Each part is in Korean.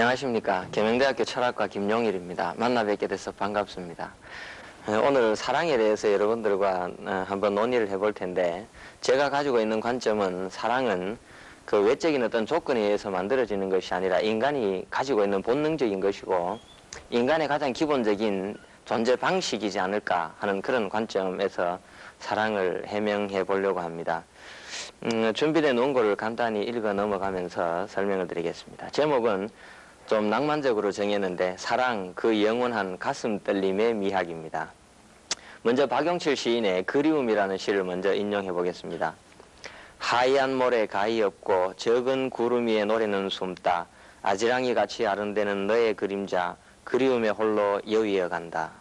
안녕하십니까. 계명대학교 철학과 김용일입니다. 만나 뵙게 돼서 반갑습니다. 오늘 사랑에 대해서 여러분들과 한번 논의를 해볼 텐데, 제가 가지고 있는 관점은 사랑은 그 외적인 어떤 조건에 의해서 만들어지는 것이 아니라 인간이 가지고 있는 본능적인 것이고 인간의 가장 기본적인 존재 방식이지 않을까 하는 그런 관점에서 사랑을 해명해 보려고 합니다. 준비된 원고를 간단히 읽어 넘어가면서 설명을 드리겠습니다. 제목은 좀 낭만적으로 정했는데, 사랑 그 영원한 가슴 떨림의 미학입니다. 먼저 박용칠 시인의 그리움이라는 시를 먼저 인용해 보겠습니다. 하얀 모래 가히 없고 적은 구름 위에 노래는 숨다. 아지랑이 같이 아른대는 너의 그림자 그리움에 홀로 여위어 간다.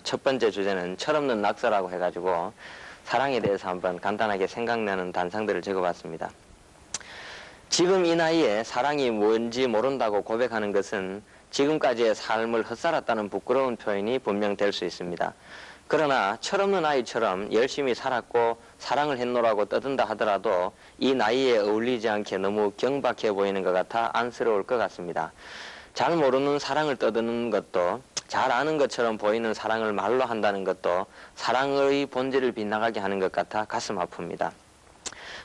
첫 번째 주제는 철없는 낙서라고 해가지고 사랑에 대해서 한번 간단하게 생각나는 단상들을 적어봤습니다. 지금 이 나이에 사랑이 뭔지 모른다고 고백하는 것은 지금까지의 삶을 헛살았다는 부끄러운 표현이 분명 될 수 있습니다. 그러나 철없는 아이처럼 열심히 살았고 사랑을 했노라고 떠든다 하더라도 이 나이에 어울리지 않게 너무 경박해 보이는 것 같아 안쓰러울 것 같습니다. 잘 모르는 사랑을 떠드는 것도, 잘 아는 것처럼 보이는 사랑을 말로 한다는 것도 사랑의 본질을 빗나가게 하는 것 같아 가슴 아픕니다.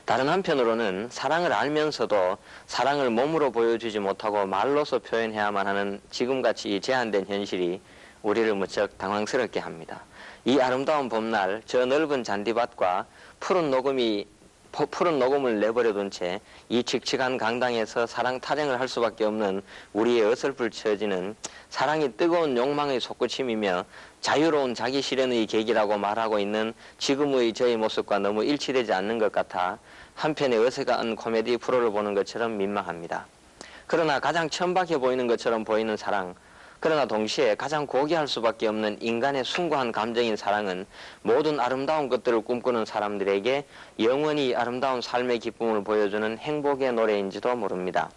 다른 한편으로는 사랑을 알면서도 사랑을 몸으로 보여주지 못하고 말로서 표현해야만 하는 지금같이 이 제한된 현실이 우리를 무척 당황스럽게 합니다. 이 아름다운 봄날 저 넓은 잔디밭과 푸른 녹음을 내버려둔 채 이 칙칙한 강당에서 사랑 타령을 할 수밖에 없는 우리의 어설플 처지는 사랑이 뜨거운 욕망의 솟구침이며 자유로운 자기 실현의 계기라고 말하고 있는 지금의 저의 모습과 너무 일치되지 않는 것 같아 한편의 어색한 코미디 프로를 보는 것처럼 민망합니다. 그러나 가장 천박해 보이는 것처럼 보이는 사랑, 그러나 동시에 가장 고귀할 수밖에 없는 인간의 숭고한 감정인 사랑은 모든 아름다운 것들을 꿈꾸는 사람들에게 영원히 아름다운 삶의 기쁨을 보여주는 행복의 노래인지도 모릅니다.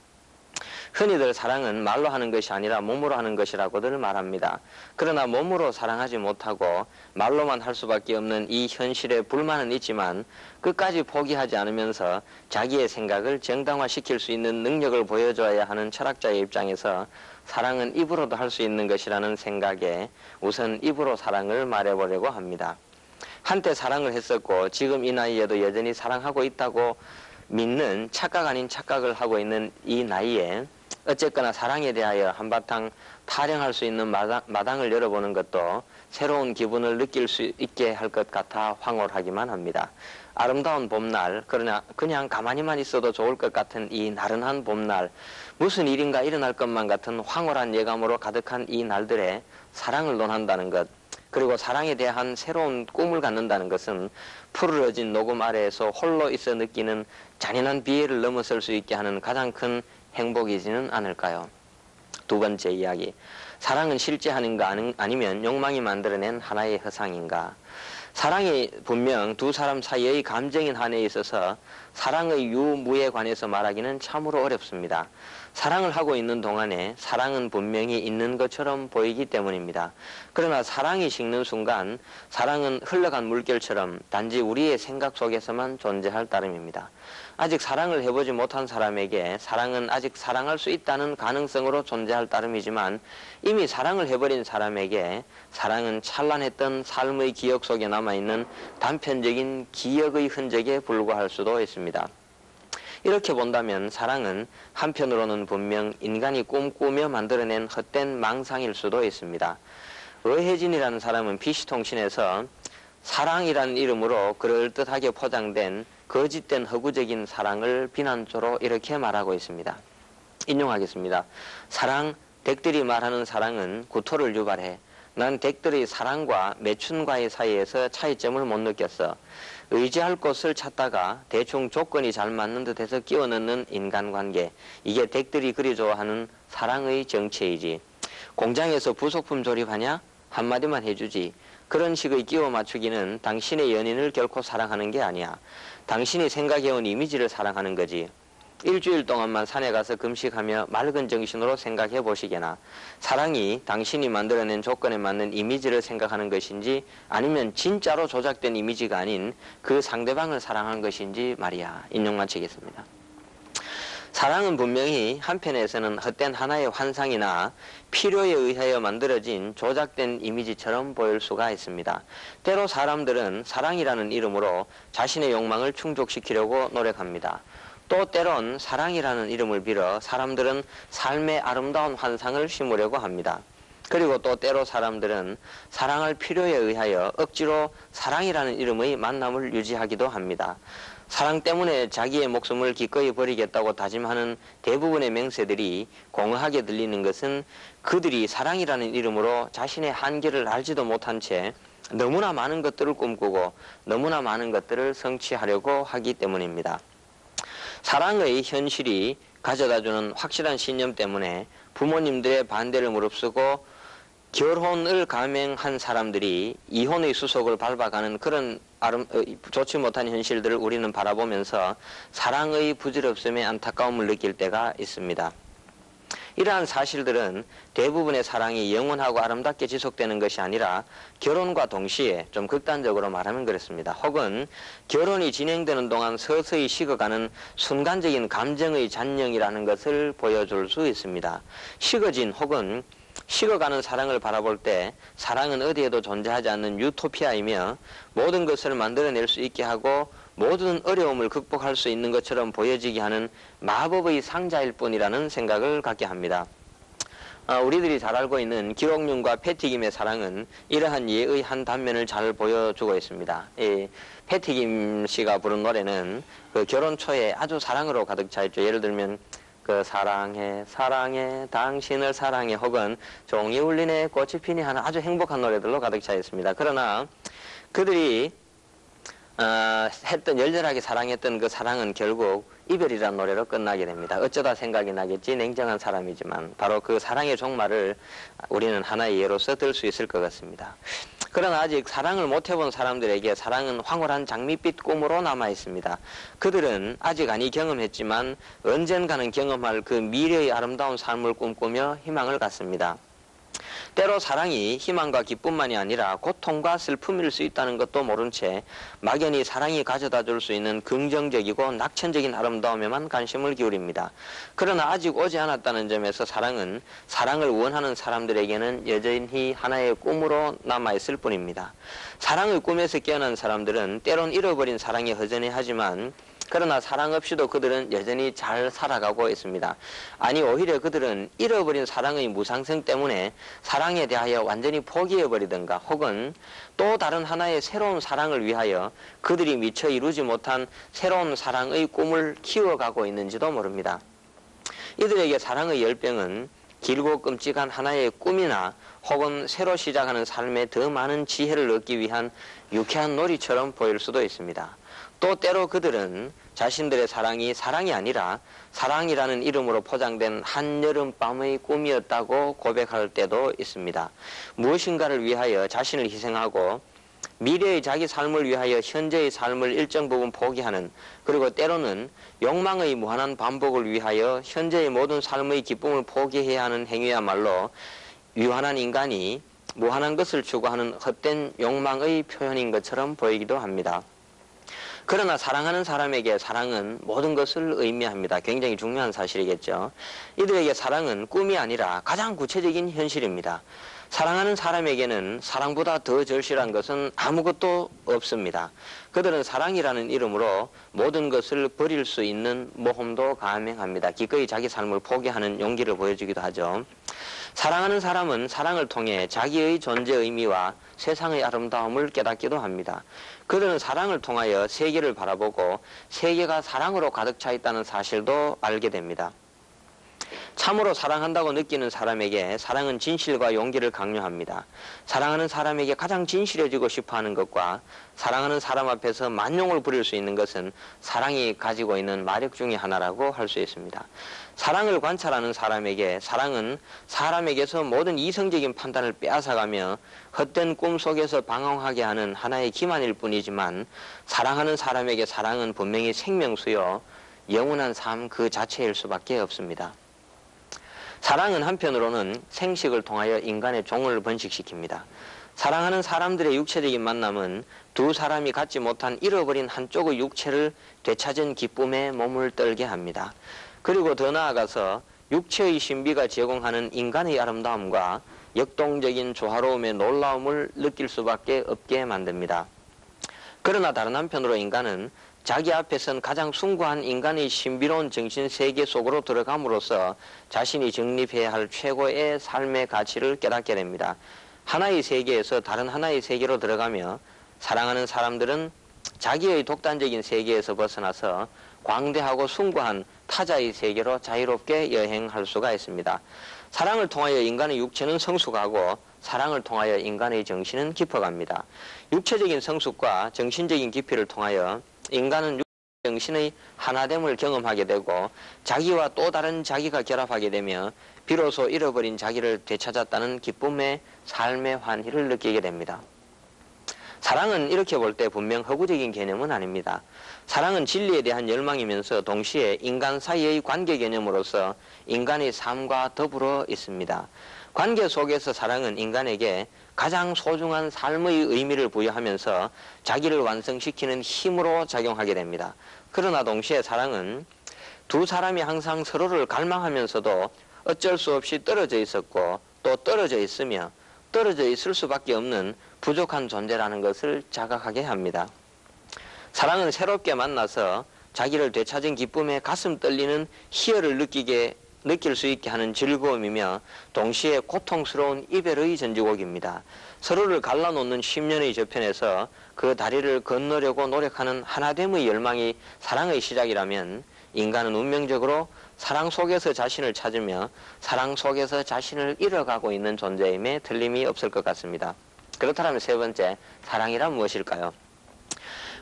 흔히들 사랑은 말로 하는 것이 아니라 몸으로 하는 것이라고들 말합니다. 그러나 몸으로 사랑하지 못하고 말로만 할 수밖에 없는 이 현실에 불만은 있지만 끝까지 포기하지 않으면서 자기의 생각을 정당화시킬 수 있는 능력을 보여줘야 하는 철학자의 입장에서 사랑은 입으로도 할 수 있는 것이라는 생각에 우선 입으로 사랑을 말해보려고 합니다. 한때 사랑을 했었고 지금 이 나이에도 여전히 사랑하고 있다고 믿는 착각 아닌 착각을 하고 있는 이 나이에 어쨌거나 사랑에 대하여 한바탕 타령할 수 있는 마당을 열어보는 것도 새로운 기분을 느낄 수 있게 할 것 같아 황홀하기만 합니다. 아름다운 봄날, 그러나 그냥 가만히만 있어도 좋을 것 같은 이 나른한 봄날, 무슨 일인가 일어날 것만 같은 황홀한 예감으로 가득한 이 날들에 사랑을 논한다는 것, 그리고 사랑에 대한 새로운 꿈을 갖는다는 것은 푸르러진 녹음 아래에서 홀로 있어 느끼는 잔인한 비애를 넘어설 수 있게 하는 가장 큰 행복이지는 않을까요? 두 번째 이야기, 사랑은 실제하는가 아니면 욕망이 만들어낸 하나의 허상인가? 사랑이 분명 두 사람 사이의 감정인 한에 있어서 사랑의 유무에 관해서 말하기는 참으로 어렵습니다. 사랑을 하고 있는 동안에 사랑은 분명히 있는 것처럼 보이기 때문입니다. 그러나 사랑이 식는 순간 사랑은 흘러간 물결처럼 단지 우리의 생각 속에서만 존재할 따름입니다. 아직 사랑을 해보지 못한 사람에게 사랑은 아직 사랑할 수 있다는 가능성으로 존재할 따름이지만 이미 사랑을 해버린 사람에게 사랑은 찬란했던 삶의 기억 속에 남아있는 단편적인 기억의 흔적에 불과할 수도 있습니다. 이렇게 본다면 사랑은 한편으로는 분명 인간이 꿈꾸며 만들어낸 헛된 망상일 수도 있습니다. 의혜진이라는 사람은 PC통신에서 사랑이라는 이름으로 그럴듯하게 포장된 거짓된 허구적인 사랑을 비난조로 이렇게 말하고 있습니다. 인용하겠습니다. 사랑, 댁들이 말하는 사랑은 구토를 유발해. 난 댁들의 사랑과 매춘과의 사이에서 차이점을 못 느꼈어. 의지할 곳을 찾다가 대충 조건이 잘 맞는 듯해서 끼워 넣는 인간관계, 이게 댁들이 그리 좋아하는 사랑의 정체이지. 공장에서 부속품 조립하냐? 한마디만 해주지. 그런 식의 끼워 맞추기는 당신의 연인을 결코 사랑하는 게 아니야. 당신이 생각해온 이미지를 사랑하는 거지. 일주일 동안만 산에 가서 금식하며 맑은 정신으로 생각해 보시게나 사랑이 당신이 만들어낸 조건에 맞는 이미지를 생각하는 것인지 아니면 진짜로 조작된 이미지가 아닌 그 상대방을 사랑하는 것인지 말이야. 인용 마치겠습니다. 사랑은 분명히 한편에서는 헛된 하나의 환상이나 필요에 의하여 만들어진 조작된 이미지처럼 보일 수가 있습니다. 때로 사람들은 사랑이라는 이름으로 자신의 욕망을 충족시키려고 노력합니다. 또 때론 사랑이라는 이름을 빌어 사람들은 삶의 아름다운 환상을 심으려고 합니다. 그리고 또 때로 사람들은 사랑할 필요에 의하여 억지로 사랑이라는 이름의 만남을 유지하기도 합니다. 사랑 때문에 자기의 목숨을 기꺼이 버리겠다고 다짐하는 대부분의 맹세들이 공허하게 들리는 것은 그들이 사랑이라는 이름으로 자신의 한계를 알지도 못한 채 너무나 많은 것들을 꿈꾸고 너무나 많은 것들을 성취하려고 하기 때문입니다. 사랑의 현실이 가져다주는 확실한 신념 때문에 부모님들의 반대를 무릅쓰고 결혼을 감행한 사람들이 이혼의 수속을 밟아가는 그런 좋지 못한 현실들을 우리는 바라보면서 사랑의 부질없음에 안타까움을 느낄 때가 있습니다. 이러한 사실들은 대부분의 사랑이 영원하고 아름답게 지속되는 것이 아니라 결혼과 동시에 좀 극단적으로 말하면 그렇습니다. 혹은 결혼이 진행되는 동안 서서히 식어가는 순간적인 감정의 잔영이라는 것을 보여줄 수 있습니다. 식어진 혹은 식어가는 사랑을 바라볼 때 사랑은 어디에도 존재하지 않는 유토피아이며 모든 것을 만들어낼 수 있게 하고 모든 어려움을 극복할 수 있는 것처럼 보여지게 하는 마법의 상자일 뿐이라는 생각을 갖게 합니다. 우리들이 잘 알고 있는 기록윤과 패티김의 사랑은 이러한 예의 한 단면을 잘 보여주고 있습니다. 패티김 씨가 부른 노래는 그 결혼 초에 아주 사랑으로 가득 차 있죠. 예를 들면 그 사랑해 사랑해 당신을 사랑해 혹은 종이 울리네 꽃이 피니 하는 아주 행복한 노래들로 가득 차 있습니다. 그러나 그들이 열렬하게 사랑했던 그 사랑은 결국 이별이라는 노래로 끝나게 됩니다. 어쩌다 생각이 나겠지 냉정한 사람이지만 바로 그 사랑의 종말을 우리는 하나의 예로서 들 수 있을 것 같습니다. 그러나 아직 사랑을 못 해본 사람들에게 사랑은 황홀한 장밋빛 꿈으로 남아 있습니다. 그들은 아직 아니 경험했지만 언젠가는 경험할 그 미래의 아름다운 삶을 꿈꾸며 희망을 갖습니다. 때로 사랑이 희망과 기쁨만이 아니라 고통과 슬픔일 수 있다는 것도 모른 채 막연히 사랑이 가져다 줄 수 있는 긍정적이고 낙천적인 아름다움에만 관심을 기울입니다. 그러나 아직 오지 않았다는 점에서 사랑은 사랑을 원하는 사람들에게는 여전히 하나의 꿈으로 남아있을 뿐입니다. 사랑의 꿈에서 깨어난 사람들은 때론 잃어버린 사랑에 허전해하지만 그러나 사랑 없이도 그들은 여전히 잘 살아가고 있습니다. 아니 오히려 그들은 잃어버린 사랑의 무상성 때문에 사랑에 대하여 완전히 포기해버리든가 혹은 또 다른 하나의 새로운 사랑을 위하여 그들이 미처 이루지 못한 새로운 사랑의 꿈을 키워가고 있는지도 모릅니다. 이들에게 사랑의 열병은 길고 끔찍한 하나의 꿈이나 혹은 새로 시작하는 삶에 더 많은 지혜를 얻기 위한 유쾌한 놀이처럼 보일 수도 있습니다. 또 때로 그들은 자신들의 사랑이 사랑이 아니라 사랑이라는 이름으로 포장된 한여름밤의 꿈이었다고 고백할 때도 있습니다. 무엇인가를 위하여 자신을 희생하고 미래의 자기 삶을 위하여 현재의 삶을 일정 부분 포기하는, 그리고 때로는 욕망의 무한한 반복을 위하여 현재의 모든 삶의 기쁨을 포기해야 하는 행위야말로 유한한 인간이 무한한 것을 추구하는 헛된 욕망의 표현인 것처럼 보이기도 합니다. 그러나 사랑하는 사람에게 사랑은 모든 것을 의미합니다. 굉장히 중요한 사실이겠죠. 이들에게 사랑은 꿈이 아니라 가장 구체적인 현실입니다. 사랑하는 사람에게는 사랑보다 더 절실한 것은 아무것도 없습니다. 그들은 사랑이라는 이름으로 모든 것을 버릴 수 있는 모험도 감행합니다. 기꺼이 자기 삶을 포기하는 용기를 보여주기도 하죠. 사랑하는 사람은 사랑을 통해 자기의 존재 의미와 세상의 아름다움을 깨닫기도 합니다. 그들은 사랑을 통하여 세계를 바라보고 세계가 사랑으로 가득 차 있다는 사실도 알게 됩니다. 참으로 사랑한다고 느끼는 사람에게 사랑은 진실과 용기를 강요합니다. 사랑하는 사람에게 가장 진실해지고 싶어하는 것과 사랑하는 사람 앞에서 만용을 부릴 수 있는 것은 사랑이 가지고 있는 마력 중의 하나라고 할 수 있습니다. 사랑을 관찰하는 사람에게 사랑은 사람에게서 모든 이성적인 판단을 빼앗아가며 헛된 꿈 속에서 방황하게 하는 하나의 기만일 뿐이지만, 사랑하는 사람에게 사랑은 분명히 생명수요 영원한 삶 그 자체일 수밖에 없습니다. 사랑은 한편으로는 생식을 통하여 인간의 종을 번식시킵니다. 사랑하는 사람들의 육체적인 만남은 두 사람이 갖지 못한 잃어버린 한쪽의 육체를 되찾은 기쁨에 몸을 떨게 합니다. 그리고 더 나아가서 육체의 신비가 제공하는 인간의 아름다움과 역동적인 조화로움의 놀라움을 느낄 수밖에 없게 만듭니다. 그러나 다른 한편으로 인간은 자기 앞에 선 가장 숭고한 인간의 신비로운 정신 세계 속으로 들어감으로써 자신이 정립해야 할 최고의 삶의 가치를 깨닫게 됩니다. 하나의 세계에서 다른 하나의 세계로 들어가며 사랑하는 사람들은 자기의 독단적인 세계에서 벗어나서 광대하고 숭고한 타자의 세계로 자유롭게 여행할 수가 있습니다. 사랑을 통하여 인간의 육체는 성숙하고 사랑을 통하여 인간의 정신은 깊어갑니다. 육체적인 성숙과 정신적인 깊이를 통하여 인간은 정신의 하나됨을 경험하게 되고 자기와 또 다른 자기가 결합하게 되며 비로소 잃어버린 자기를 되찾았다는 기쁨의 삶의 환희를 느끼게 됩니다. 사랑은 이렇게 볼 때 분명 허구적인 개념은 아닙니다. 사랑은 진리에 대한 열망이면서 동시에 인간 사이의 관계 개념으로서 인간의 삶과 더불어 있습니다. 관계 속에서 사랑은 인간에게 가장 소중한 삶의 의미를 부여하면서 자기를 완성시키는 힘으로 작용하게 됩니다. 그러나 동시에 사랑은 두 사람이 항상 서로를 갈망하면서도 어쩔 수 없이 떨어져 있었고 또 떨어져 있으며 떨어져 있을 수밖에 없는 부족한 존재라는 것을 자각하게 합니다. 사랑은 새롭게 만나서 자기를 되찾은 기쁨에 가슴 떨리는 희열을 느낄 수 있게 하는 즐거움이며 동시에 고통스러운 이별의 전지곡입니다. 서로를 갈라놓는 10년의 저편에서 그 다리를 건너려고 노력하는 하나됨의 열망이 사랑의 시작이라면 인간은 운명적으로 사랑 속에서 자신을 찾으며 사랑 속에서 자신을 잃어가고 있는 존재임에 틀림이 없을 것 같습니다. 그렇다면 세 번째, 사랑이란 무엇일까요?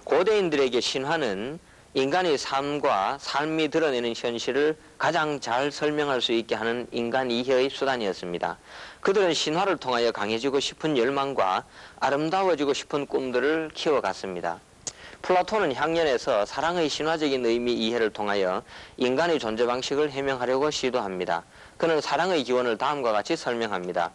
고대인들에게 신화는 인간의 삶과 삶이 드러내는 현실을 가장 잘 설명할 수 있게 하는 인간 이해의 수단이었습니다. 그들은 신화를 통하여 강해지고 싶은 열망과 아름다워지고 싶은 꿈들을 키워갔습니다. 플라톤은 향연에서 사랑의 신화적인 의미 이해를 통하여 인간의 존재 방식을 해명하려고 시도합니다. 그는 사랑의 기원을 다음과 같이 설명합니다.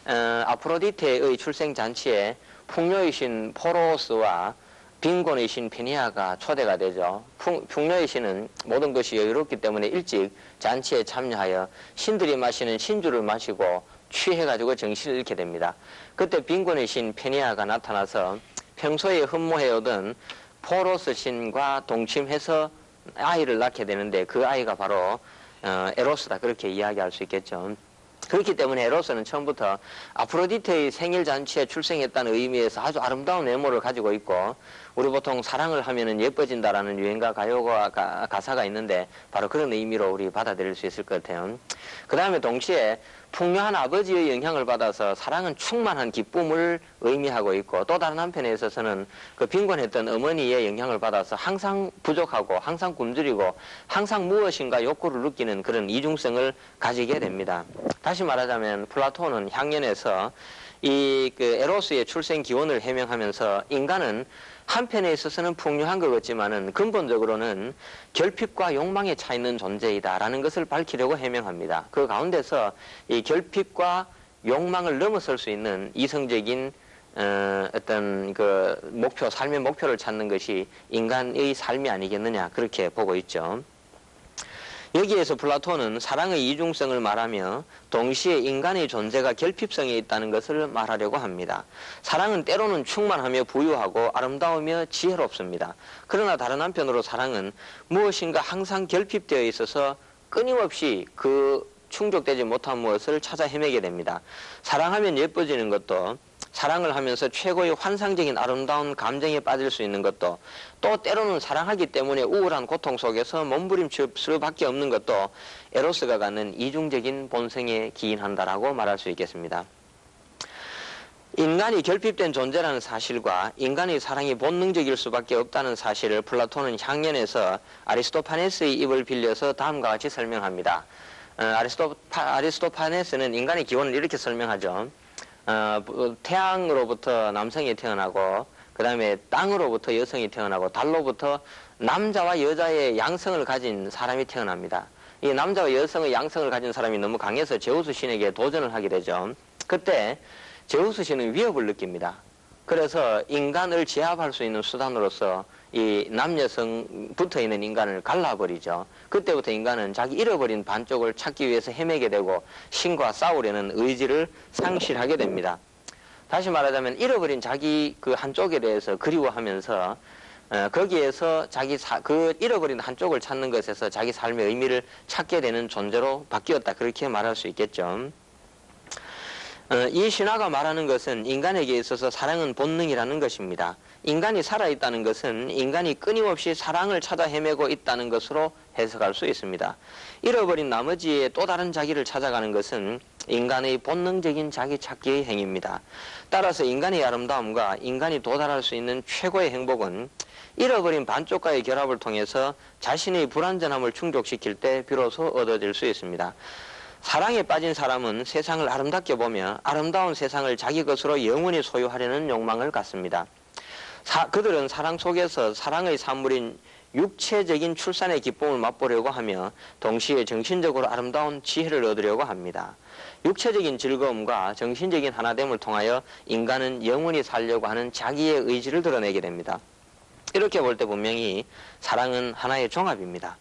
아프로디테의 출생잔치에 풍요의 신 포로스와 빈곤의 신 페니아가 초대가 되죠. 풍요의 신은 모든 것이 여유롭기 때문에 일찍 잔치에 참여하여 신들이 마시는 신주를 마시고 취해가지고 정신을 잃게 됩니다. 그때 빈곤의 신 페니아가 나타나서 평소에 흠모해오던 포로스 신과 동침해서 아이를 낳게 되는데 그 아이가 바로 에로스다, 그렇게 이야기할 수 있겠죠. 그렇기 때문에 에로스는 처음부터 아프로디테의 생일잔치에 출생했다는 의미에서 아주 아름다운 외모를 가지고 있고, 우리 보통 사랑을 하면은 예뻐진다라는 유행가 가요가 가사가 있는데 바로 그런 의미로 우리 받아들일 수 있을 것 같아요. 그 다음에 동시에 풍요한 아버지의 영향을 받아서 사랑은 충만한 기쁨을 의미하고 있고, 또 다른 한편에 있어서는 그 빈곤했던 어머니의 영향을 받아서 항상 부족하고 항상 굶주리고 항상 무엇인가 욕구를 느끼는 그런 이중성을 가지게 됩니다. 다시 말하자면 플라톤은 향연에서 이 에로스의 출생 기원을 해명하면서 인간은 한편에 있어서는 풍요한 것 같지만은 근본적으로는 결핍과 욕망에 차 있는 존재이다라는 것을 밝히려고 해명합니다. 그 가운데서 이 결핍과 욕망을 넘어설 수 있는 이성적인 어떤 그 목표, 삶의 목표를 찾는 것이 인간의 삶이 아니겠느냐, 그렇게 보고 있죠. 여기에서 플라톤은 사랑의 이중성을 말하며 동시에 인간의 존재가 결핍성에 있다는 것을 말하려고 합니다. 사랑은 때로는 충만하며 부유하고 아름다우며 지혜롭습니다. 그러나 다른 한편으로 사랑은 무엇인가 항상 결핍되어 있어서 끊임없이 그 충족되지 못한 무엇을 찾아 헤매게 됩니다. 사랑하면 예뻐지는 것도, 사랑을 하면서 최고의 환상적인 아름다운 감정에 빠질 수 있는 것도, 또 때로는 사랑하기 때문에 우울한 고통 속에서 몸부림칠 수밖에 없는 것도 에로스가 갖는 이중적인 본성에 기인한다라고 말할 수 있겠습니다. 인간이 결핍된 존재라는 사실과 인간의 사랑이 본능적일 수밖에 없다는 사실을 플라톤은 향연에서 아리스토파네스의 입을 빌려서 다음과 같이 설명합니다. 아리스토파네스는 인간의 기원을 이렇게 설명하죠. 태양으로부터 남성이 태어나고, 그 다음에 땅으로부터 여성이 태어나고, 달로부터 남자와 여자의 양성을 가진 사람이 태어납니다. 이 남자와 여성의 양성을 가진 사람이 너무 강해서 제우스 신에게 도전을 하게 되죠. 그때 제우스 신은 위협을 느낍니다. 그래서 인간을 제압할 수 있는 수단으로서 이 남여성 붙어 있는 인간을 갈라버리죠. 그때부터 인간은 자기 잃어버린 반쪽을 찾기 위해서 헤매게 되고 신과 싸우려는 의지를 상실하게 됩니다. 다시 말하자면 잃어버린 자기 그 한쪽에 대해서 그리워하면서 거기에서 그 잃어버린 한쪽을 찾는 것에서 자기 삶의 의미를 찾게 되는 존재로 바뀌었다. 그렇게 말할 수 있겠죠. 이 신화가 말하는 것은 인간에게 있어서 사랑은 본능이라는 것입니다. 인간이 살아있다는 것은 인간이 끊임없이 사랑을 찾아 헤매고 있다는 것으로 해석할 수 있습니다. 잃어버린 나머지의 또 다른 자기를 찾아가는 것은 인간의 본능적인 자기 찾기의 행위입니다. 따라서 인간의 아름다움과 인간이 도달할 수 있는 최고의 행복은 잃어버린 반쪽과의 결합을 통해서 자신의 불완전함을 충족시킬 때 비로소 얻어질 수 있습니다. 사랑에 빠진 사람은 세상을 아름답게 보며 아름다운 세상을 자기 것으로 영원히 소유하려는 욕망을 갖습니다. 그들은 사랑 속에서 사랑의 산물인 육체적인 출산의 기쁨을 맛보려고 하며 동시에 정신적으로 아름다운 지혜를 얻으려고 합니다. 육체적인 즐거움과 정신적인 하나됨을 통하여 인간은 영원히 살려고 하는 자기의 의지를 드러내게 됩니다. 이렇게 볼 때 분명히 사랑은 하나의 종합입니다.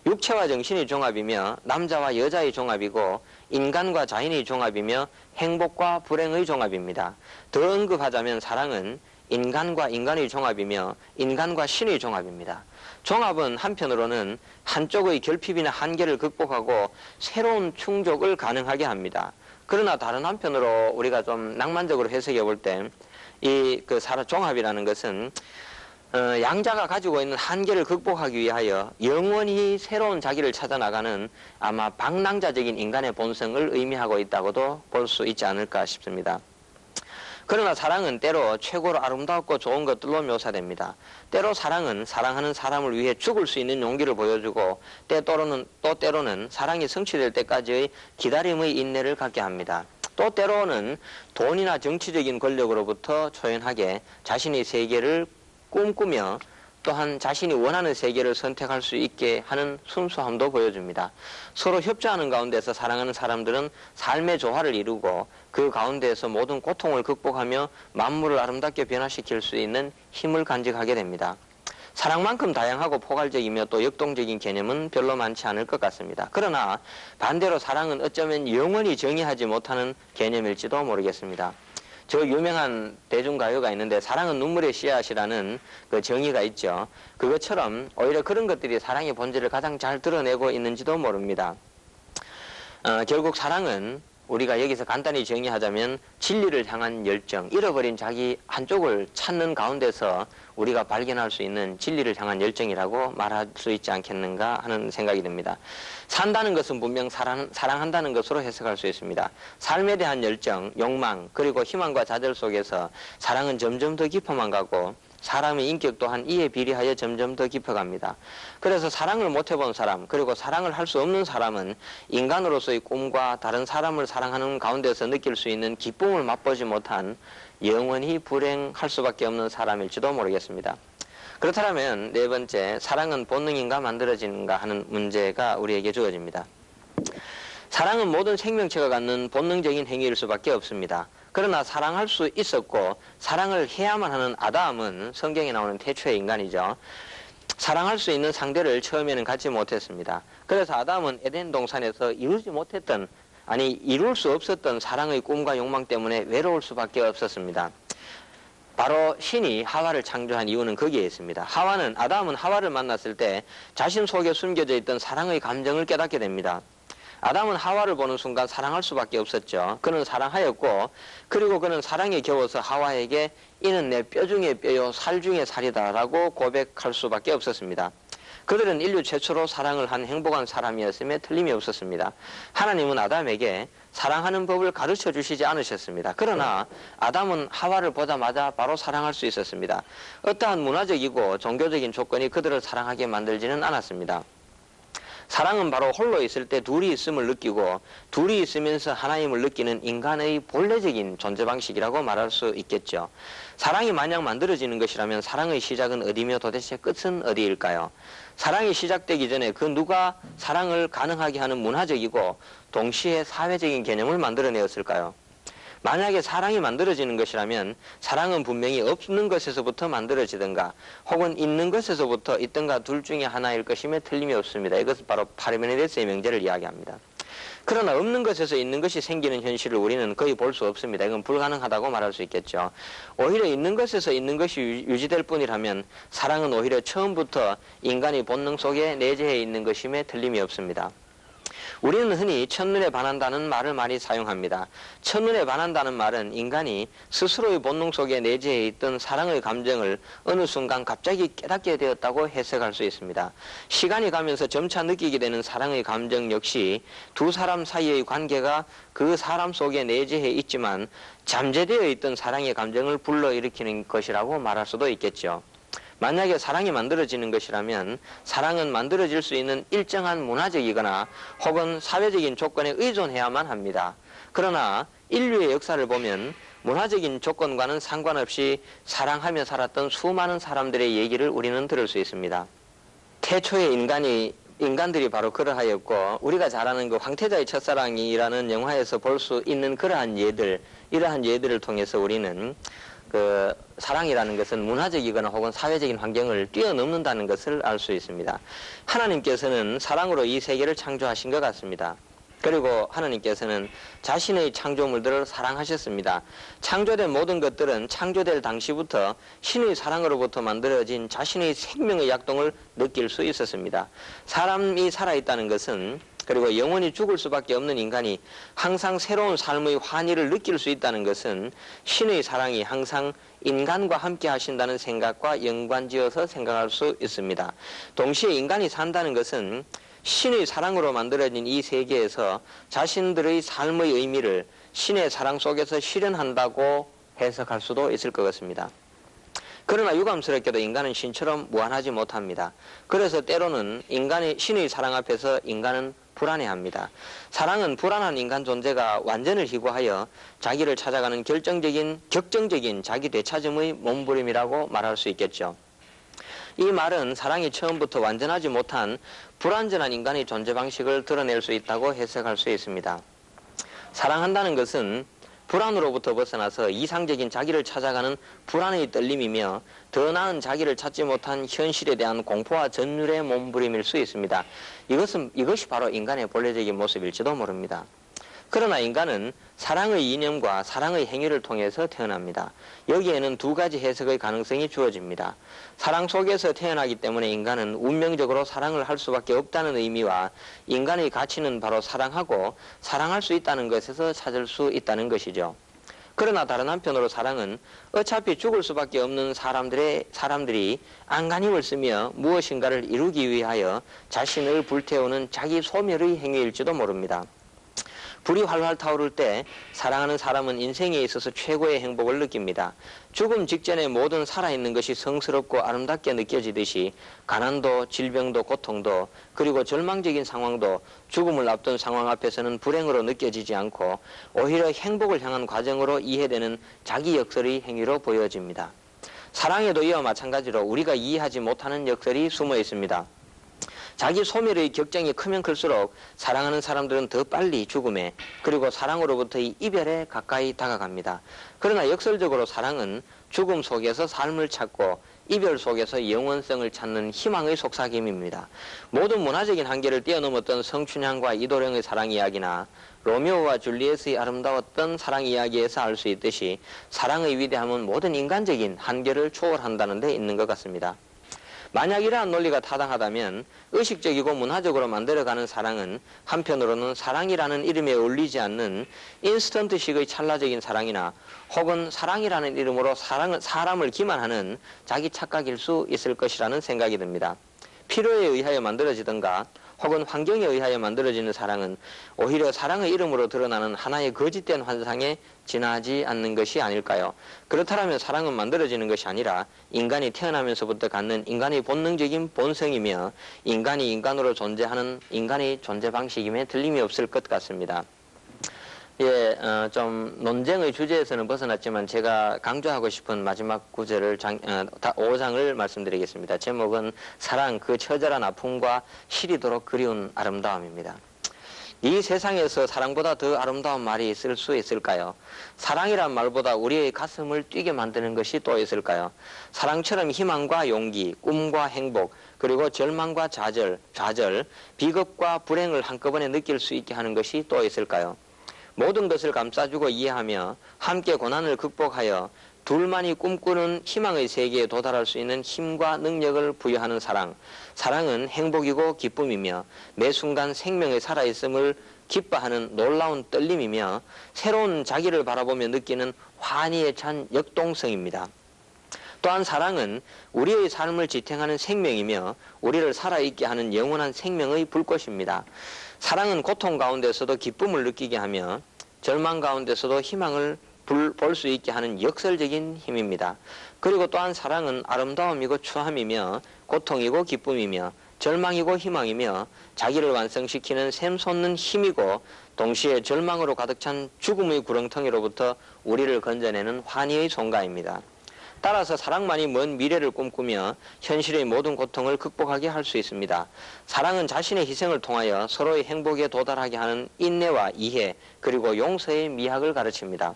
육체와 정신의 종합이며 남자와 여자의 종합이고 인간과 자연의 종합이며 행복과 불행의 종합입니다. 더 언급하자면 사랑은 인간과 인간의 종합이며 인간과 신의 종합입니다. 종합은 한편으로는 한쪽의 결핍이나 한계를 극복하고 새로운 충족을 가능하게 합니다. 그러나 다른 한편으로 우리가 좀 낭만적으로 해석해 볼 때 이 종합이라는 것은 양자가 가지고 있는 한계를 극복하기 위하여 영원히 새로운 자기를 찾아 나가는 아마 방랑자적인 인간의 본성을 의미하고 있다고도 볼 수 있지 않을까 싶습니다. 그러나 사랑은 때로 최고로 아름답고 좋은 것들로 묘사됩니다. 때로 사랑은 사랑하는 사람을 위해 죽을 수 있는 용기를 보여주고 또 때로는 사랑이 성취될 때까지의 기다림의 인내를 갖게 합니다. 또 때로는 돈이나 정치적인 권력으로부터 초연하게 자신의 세계를 꿈꾸며 또한 자신이 원하는 세계를 선택할 수 있게 하는 순수함도 보여줍니다. 서로 협조하는 가운데서 사랑하는 사람들은 삶의 조화를 이루고 그 가운데에서 모든 고통을 극복하며 만물을 아름답게 변화시킬 수 있는 힘을 간직하게 됩니다. 사랑만큼 다양하고 포괄적이며 또 역동적인 개념은 별로 많지 않을 것 같습니다. 그러나 반대로 사랑은 어쩌면 영원히 정의하지 못하는 개념일지도 모르겠습니다. 저 유명한 대중가요가 있는데 사랑은 눈물의 씨앗이라는 그 정의가 있죠. 그것처럼 오히려 그런 것들이 사랑의 본질을 가장 잘 드러내고 있는지도 모릅니다. 결국 사랑은 우리가 여기서 간단히 정의하자면 진리를 향한 열정, 잃어버린 자기 한쪽을 찾는 가운데서 우리가 발견할 수 있는 진리를 향한 열정이라고 말할 수 있지 않겠는가 하는 생각이 듭니다. 산다는 것은 분명 사랑한다는 것으로 해석할 수 있습니다. 삶에 대한 열정, 욕망, 그리고 희망과 좌절 속에서 사랑은 점점 더 깊어만 가고 사람의 인격 또한 이에 비례하여 점점 더 깊어갑니다. 그래서 사랑을 못 해본 사람, 그리고 사랑을 할 수 없는 사람은 인간으로서의 꿈과 다른 사람을 사랑하는 가운데서 느낄 수 있는 기쁨을 맛보지 못한 영원히 불행할 수밖에 없는 사람일지도 모르겠습니다. 그렇다면 네 번째, 사랑은 본능인가 만들어지는가 하는 문제가 우리에게 주어집니다. 사랑은 모든 생명체가 갖는 본능적인 행위일 수밖에 없습니다. 그러나 사랑할 수 있었고 사랑을 해야만 하는 아담은 성경에 나오는 태초의 인간이죠. 사랑할 수 있는 상대를 처음에는 갖지 못했습니다. 그래서 아담은 에덴 동산에서 이룰 수 없었던 사랑의 꿈과 욕망 때문에 외로울 수밖에 없었습니다. 바로 신이 하와를 창조한 이유는 거기에 있습니다. 아담은 하와를 만났을 때 자신 속에 숨겨져 있던 사랑의 감정을 깨닫게 됩니다. 아담은 하와를 보는 순간 사랑할 수밖에 없었죠. 그는 사랑하였고 그리고 그는 사랑에 겨워서 하와에게 이는 내 뼈 중에 뼈요 살 중에 살이다 라고 고백할 수밖에 없었습니다. 그들은 인류 최초로 사랑을 한 행복한 사람이었음에 틀림이 없었습니다. 하나님은 아담에게 사랑하는 법을 가르쳐 주시지 않으셨습니다. 그러나 아담은 하와를 보자마자 바로 사랑할 수 있었습니다. 어떠한 문화적이고 종교적인 조건이 그들을 사랑하게 만들지는 않았습니다. 사랑은 바로 홀로 있을 때 둘이 있음을 느끼고 둘이 있으면서 하나님을 느끼는 인간의 본래적인 존재 방식이라고 말할 수 있겠죠. 사랑이 만약 만들어지는 것이라면 사랑의 시작은 어디며 도대체 끝은 어디일까요? 사랑이 시작되기 전에 그 누가 사랑을 가능하게 하는 문화적이고 동시에 사회적인 개념을 만들어내었을까요? 만약에 사랑이 만들어지는 것이라면 사랑은 분명히 없는 것에서부터 만들어지든가 혹은 있는 것에서부터 있든가 둘 중에 하나일 것임에 틀림이 없습니다. 이것은 바로 파르메니데스의 명제를 이야기합니다. 그러나 없는 것에서 있는 것이 생기는 현실을 우리는 거의 볼 수 없습니다. 이건 불가능하다고 말할 수 있겠죠. 오히려 있는 것에서 있는 것이 유지될 뿐이라면 사랑은 오히려 처음부터 인간의 본능 속에 내재해 있는 것임에 틀림이 없습니다. 우리는 흔히 첫눈에 반한다는 말을 많이 사용합니다. 첫눈에 반한다는 말은 인간이 스스로의 본능 속에 내재해 있던 사랑의 감정을 어느 순간 갑자기 깨닫게 되었다고 해석할 수 있습니다. 시간이 가면서 점차 느끼게 되는 사랑의 감정 역시 두 사람 사이의 관계가 그 사람 속에 내재해 있지만 잠재되어 있던 사랑의 감정을 불러일으키는 것이라고 말할 수도 있겠죠. 만약에 사랑이 만들어지는 것이라면 사랑은 만들어질 수 있는 일정한 문화적이거나 혹은 사회적인 조건에 의존해야만 합니다. 그러나 인류의 역사를 보면 문화적인 조건과는 상관없이 사랑하며 살았던 수많은 사람들의 얘기를 우리는 들을 수 있습니다. 태초의 인간들이 바로 그러하였고 우리가 잘 아는 그 황태자의 첫사랑이라는 영화에서 볼 수 있는 이러한 예들을 통해서 우리는 그 사랑이라는 것은 문화적이거나 혹은 사회적인 환경을 뛰어넘는다는 것을 알 수 있습니다. 하나님께서는 사랑으로 이 세계를 창조하신 것 같습니다. 그리고 하나님께서는 자신의 창조물들을 사랑하셨습니다. 창조된 모든 것들은 창조될 당시부터 신의 사랑으로부터 만들어진 자신의 생명의 약동을 느낄 수 있었습니다. 사람이 살아있다는 것은 그리고 영원히 죽을 수밖에 없는 인간이 항상 새로운 삶의 환희를 느낄 수 있다는 것은 신의 사랑이 항상 인간과 함께 하신다는 생각과 연관지어서 생각할 수 있습니다. 동시에 인간이 산다는 것은 신의 사랑으로 만들어진 이 세계에서 자신들의 삶의 의미를 신의 사랑 속에서 실현한다고 해석할 수도 있을 것 같습니다. 그러나 유감스럽게도 인간은 신처럼 무한하지 못합니다. 그래서 때로는 신의 사랑 앞에서 인간은 불안해합니다. 사랑은 불안한 인간 존재가 완전을 희구하여 자기를 찾아가는 격정적인 자기 되찾음의 몸부림이라고 말할 수 있겠죠. 이 말은 사랑이 처음부터 완전하지 못한 불완전한 인간의 존재 방식을 드러낼 수 있다고 해석할 수 있습니다. 사랑한다는 것은 불안으로부터 벗어나서 이상적인 자기를 찾아가는 불안의 떨림이며 더 나은 자기를 찾지 못한 현실에 대한 공포와 전율의 몸부림일 수 있습니다. 이것이 바로 인간의 본래적인 모습일지도 모릅니다. 그러나 인간은 사랑의 이념과 사랑의 행위를 통해서 태어납니다. 여기에는 두 가지 해석의 가능성이 주어집니다. 사랑 속에서 태어나기 때문에 인간은 운명적으로 사랑을 할 수밖에 없다는 의미와 인간의 가치는 바로 사랑하고 사랑할 수 있다는 것에서 찾을 수 있다는 것이죠. 그러나 다른 한편으로 사랑은 어차피 죽을 수밖에 없는 사람들이 안간힘을 쓰며 무엇인가를 이루기 위하여 자신을 불태우는 자기 소멸의 행위일지도 모릅니다. 불이 활활 타오를 때 사랑하는 사람은 인생에 있어서 최고의 행복을 느낍니다. 죽음 직전에 모든 살아있는 것이 성스럽고 아름답게 느껴지듯이 가난도 질병도 고통도 그리고 절망적인 상황도 죽음을 앞둔 상황 앞에서는 불행으로 느껴지지 않고 오히려 행복을 향한 과정으로 이해되는 자기 역설의 행위로 보여집니다. 사랑에도 이와 마찬가지로 우리가 이해하지 못하는 역설이 숨어 있습니다. 자기 소멸의 격정이 크면 클수록 사랑하는 사람들은 더 빨리 죽음에 그리고 사랑으로부터의 이별에 가까이 다가갑니다. 그러나 역설적으로 사랑은 죽음 속에서 삶을 찾고 이별 속에서 영원성을 찾는 희망의 속삭임입니다. 모든 문화적인 한계를 뛰어넘었던 성춘향과 이도령의 사랑 이야기나 로미오와 줄리엣의 아름다웠던 사랑 이야기에서 알 수 있듯이 사랑의 위대함은 모든 인간적인 한계를 초월한다는 데 있는 것 같습니다. 만약 이러한 논리가 타당하다면 의식적이고 문화적으로 만들어가는 사랑은 한편으로는 사랑이라는 이름에 어울리지 않는 인스턴트식의 찰나적인 사랑이나 혹은 사랑이라는 이름으로 사람을 기만하는 자기 착각일 수 있을 것이라는 생각이 듭니다. 필요에 의하여 만들어지든가 혹은 환경에 의하여 만들어지는 사랑은 오히려 사랑의 이름으로 드러나는 하나의 거짓된 환상에 지나지 않는 것이 아닐까요? 그렇다면 사랑은 만들어지는 것이 아니라 인간이 태어나면서부터 갖는 인간의 본능적인 본성이며 인간이 인간으로 존재하는 인간의 존재 방식임에 틀림이 없을 것 같습니다. 좀 논쟁의 주제에서는 벗어났지만 제가 강조하고 싶은 마지막 구절을 5장을 말씀드리겠습니다. 제목은 사랑 그 처절한 아픔과 시리도록 그리운 아름다움입니다. 이 세상에서 사랑보다 더 아름다운 말이 있을 수 있을까요? 사랑이란 말보다 우리의 가슴을 뛰게 만드는 것이 또 있을까요? 사랑처럼 희망과 용기, 꿈과 행복, 그리고 절망과 좌절, 비겁과 불행을 한꺼번에 느낄 수 있게 하는 것이 또 있을까요? 모든 것을 감싸주고 이해하며 함께 고난을 극복하여 둘만이 꿈꾸는 희망의 세계에 도달할 수 있는 힘과 능력을 부여하는 사랑. 사랑은 행복이고 기쁨이며 매 순간 생명의 살아있음을 기뻐하는 놀라운 떨림이며 새로운 자기를 바라보며 느끼는 환희에 찬 역동성입니다. 또한 사랑은 우리의 삶을 지탱하는 생명이며 우리를 살아있게 하는 영원한 생명의 불꽃입니다. 사랑은 고통 가운데서도 기쁨을 느끼게 하며 절망 가운데서도 희망을 볼 수 있게 하는 역설적인 힘입니다. 그리고 또한 사랑은 아름다움이고 추함이며 고통이고 기쁨이며 절망이고 희망이며 자기를 완성시키는 샘솟는 힘이고 동시에 절망으로 가득 찬 죽음의 구렁텅이로부터 우리를 건져내는 환희의 송가입니다. 따라서 사랑만이 먼 미래를 꿈꾸며 현실의 모든 고통을 극복하게 할 수 있습니다. 사랑은 자신의 희생을 통하여 서로의 행복에 도달하게 하는 인내와 이해 그리고 용서의 미학을 가르칩니다.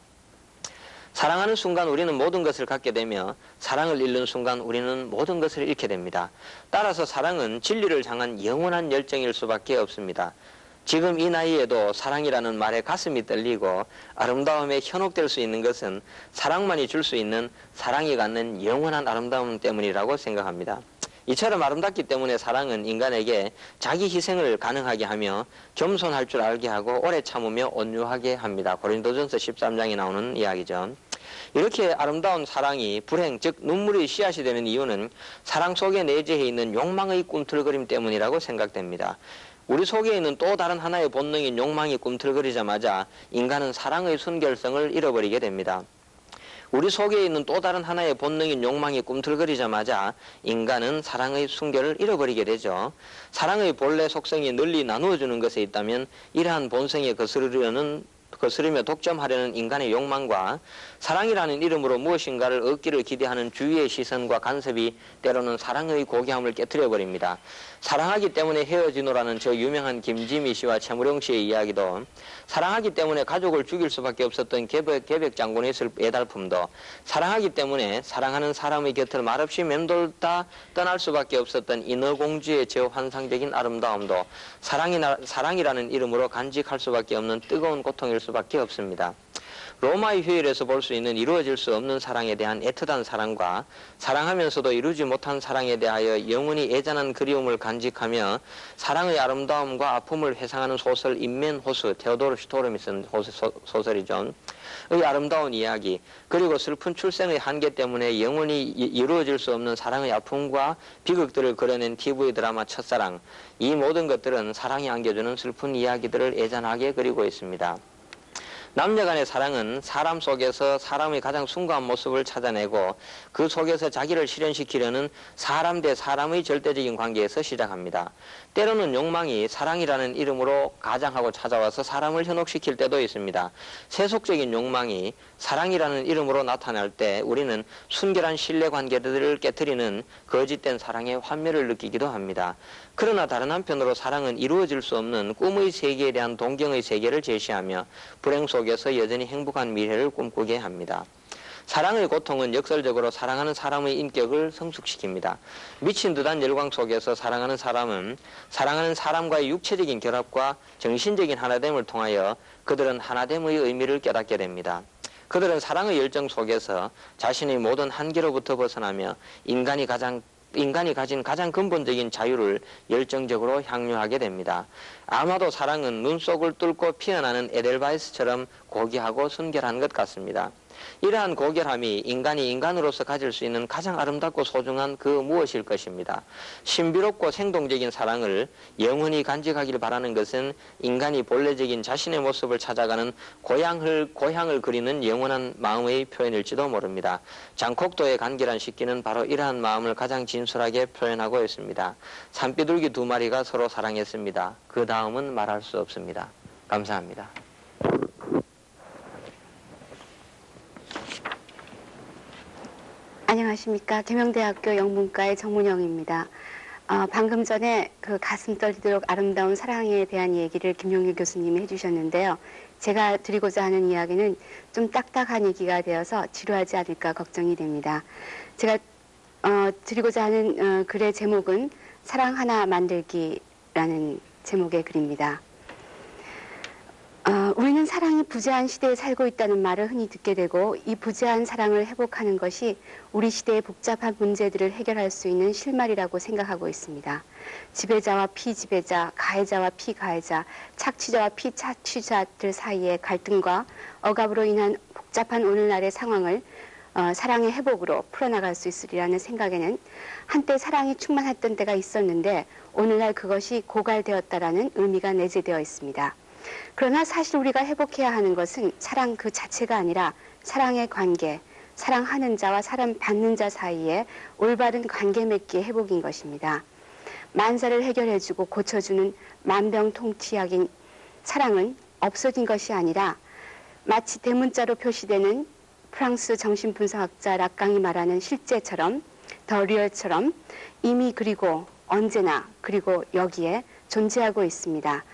사랑하는 순간 우리는 모든 것을 갖게 되며 사랑을 잃는 순간 우리는 모든 것을 잃게 됩니다. 따라서 사랑은 진리를 향한 영원한 열정일 수밖에 없습니다. 지금 이 나이에도 사랑이라는 말에 가슴이 떨리고 아름다움에 현혹될 수 있는 것은 사랑만이 줄 수 있는 사랑이 갖는 영원한 아름다움 때문이라고 생각합니다. 이처럼 아름답기 때문에 사랑은 인간에게 자기 희생을 가능하게 하며 겸손할 줄 알게 하고 오래 참으며 온유하게 합니다. 고린도전서 13장에 나오는 이야기죠. 이렇게 아름다운 사랑이 불행, 즉 눈물의 씨앗이 되는 이유는 사랑 속에 내재해 있는 욕망의 꿈틀거림 때문이라고 생각됩니다. 우리 속에 있는 또 다른 하나의 본능인 욕망이 꿈틀거리자마자 인간은 사랑의 순결성을 잃어버리게 됩니다. 우리 속에 있는 또 다른 하나의 본능인 욕망이 꿈틀거리자마자 인간은 사랑의 순결을 잃어버리게 되죠. 사랑의 본래 속성이 널리 나누어주는 것에 있다면 이러한 본성에 거스르며 독점하려는 인간의 욕망과 사랑이라는 이름으로 무엇인가를 얻기를 기대하는 주위의 시선과 간섭이 때로는 사랑의 고귀함을 깨트려버립니다. 사랑하기 때문에 헤어지노라는 저 유명한 김지미 씨와 최무룡 씨의 이야기도 사랑하기 때문에 가족을 죽일 수밖에 없었던 계백 장군의 애달픔도 사랑하기 때문에 사랑하는 사람의 곁을 말없이 맴돌다 떠날 수밖에 없었던 인어공주의 저 환상적인 아름다움도 사랑이라는 이름으로 간직할 수밖에 없는 뜨거운 고통일 수밖에 없습니다. 로마의 휴일에서 볼 수 있는 이루어질 수 없는 사랑에 대한 애틋한 사랑과 사랑하면서도 이루지 못한 사랑에 대하여 영원히 애잔한 그리움을 간직하며 사랑의 아름다움과 아픔을 회상하는 소설 인면호수, 테오도르 슈토름이 쓴 소설이죠. 의 아름다운 이야기, 그리고 슬픈 출생의 한계 때문에 영원히 이루어질 수 없는 사랑의 아픔과 비극들을 그려낸 TV 드라마 첫사랑, 이 모든 것들은 사랑이 안겨주는 슬픈 이야기들을 애잔하게 그리고 있습니다. 남녀 간의 사랑은 사람 속에서 사람의 가장 숭고한 모습을 찾아내고 그 속에서 자기를 실현시키려는 사람 대 사람의 절대적인 관계에서 시작합니다. 때로는 욕망이 사랑이라는 이름으로 가장하고 찾아와서 사람을 현혹시킬 때도 있습니다. 세속적인 욕망이 사랑이라는 이름으로 나타날 때 우리는 순결한 신뢰관계들을 깨트리는 거짓된 사랑의 환멸을 느끼기도 합니다. 그러나 다른 한편으로 사랑은 이루어질 수 없는 꿈의 세계에 대한 동경의 세계를 제시하며 불행 속에서 여전히 행복한 미래를 꿈꾸게 합니다. 사랑의 고통은 역설적으로 사랑하는 사람의 인격을 성숙시킵니다. 미친 듯한 열광 속에서 사랑하는 사람은 사랑하는 사람과의 육체적인 결합과 정신적인 하나됨을 통하여 그들은 하나됨의 의미를 깨닫게 됩니다. 그들은 사랑의 열정 속에서 자신의 모든 한계로부터 벗어나며 인간이 가진 가장 근본적인 자유를 열정적으로 향유하게 됩니다. 아마도 사랑은 눈속을 뚫고 피어나는 에델바이스처럼 고귀하고 순결한 것 같습니다. 이러한 고결함이 인간이 인간으로서 가질 수 있는 가장 아름답고 소중한 그 무엇일 것입니다. 신비롭고 생동적인 사랑을 영원히 간직하길 바라는 것은 인간이 본래적인 자신의 모습을 찾아가는 고향을 그리는 영원한 마음의 표현일지도 모릅니다. 장콕도의 간결한 식기는 바로 이러한 마음을 가장 진솔하게 표현하고 있습니다. 산비둘기 두 마리가 서로 사랑했습니다. 그 다음은 말할 수 없습니다. 감사합니다. 안녕하십니까. 대명대학교 영문과의 정문영입니다. 방금 전에 그 가슴 떨리도록 아름다운 사랑에 대한 얘기를 김용일 교수님이 해주셨는데요. 제가 드리고자 하는 이야기는 좀 딱딱한 얘기가 되어서 지루하지 않을까 걱정이 됩니다. 제가 드리고자 하는 글의 제목은 사랑 하나 만들기라는 제목의 글입니다. 우리는 사랑이 부재한 시대에 살고 있다는 말을 흔히 듣게 되고 이 부재한 사랑을 회복하는 것이 우리 시대의 복잡한 문제들을 해결할 수 있는 실마리라고 생각하고 있습니다. 지배자와 피지배자, 가해자와 피가해자, 착취자와 피착취자들 사이의 갈등과 억압으로 인한 복잡한 오늘날의 상황을 사랑의 회복으로 풀어나갈 수 있으리라는 생각에는 한때 사랑이 충만했던 때가 있었는데 오늘날 그것이 고갈되었다라는 의미가 내재되어 있습니다. 그러나 사실 우리가 회복해야 하는 것은 사랑 그 자체가 아니라 사랑의 관계, 사랑하는 자와 사랑받는 자 사이에 올바른 관계 맺기의 회복인 것입니다. 만사를 해결해주고 고쳐주는 만병통치약인 사랑은 없어진 것이 아니라 마치 대문자로 표시되는 프랑스 정신분석학자 락강이 말하는 실제처럼 더 리얼처럼 이미 그리고 언제나 그리고 여기에 존재하고 있습니다.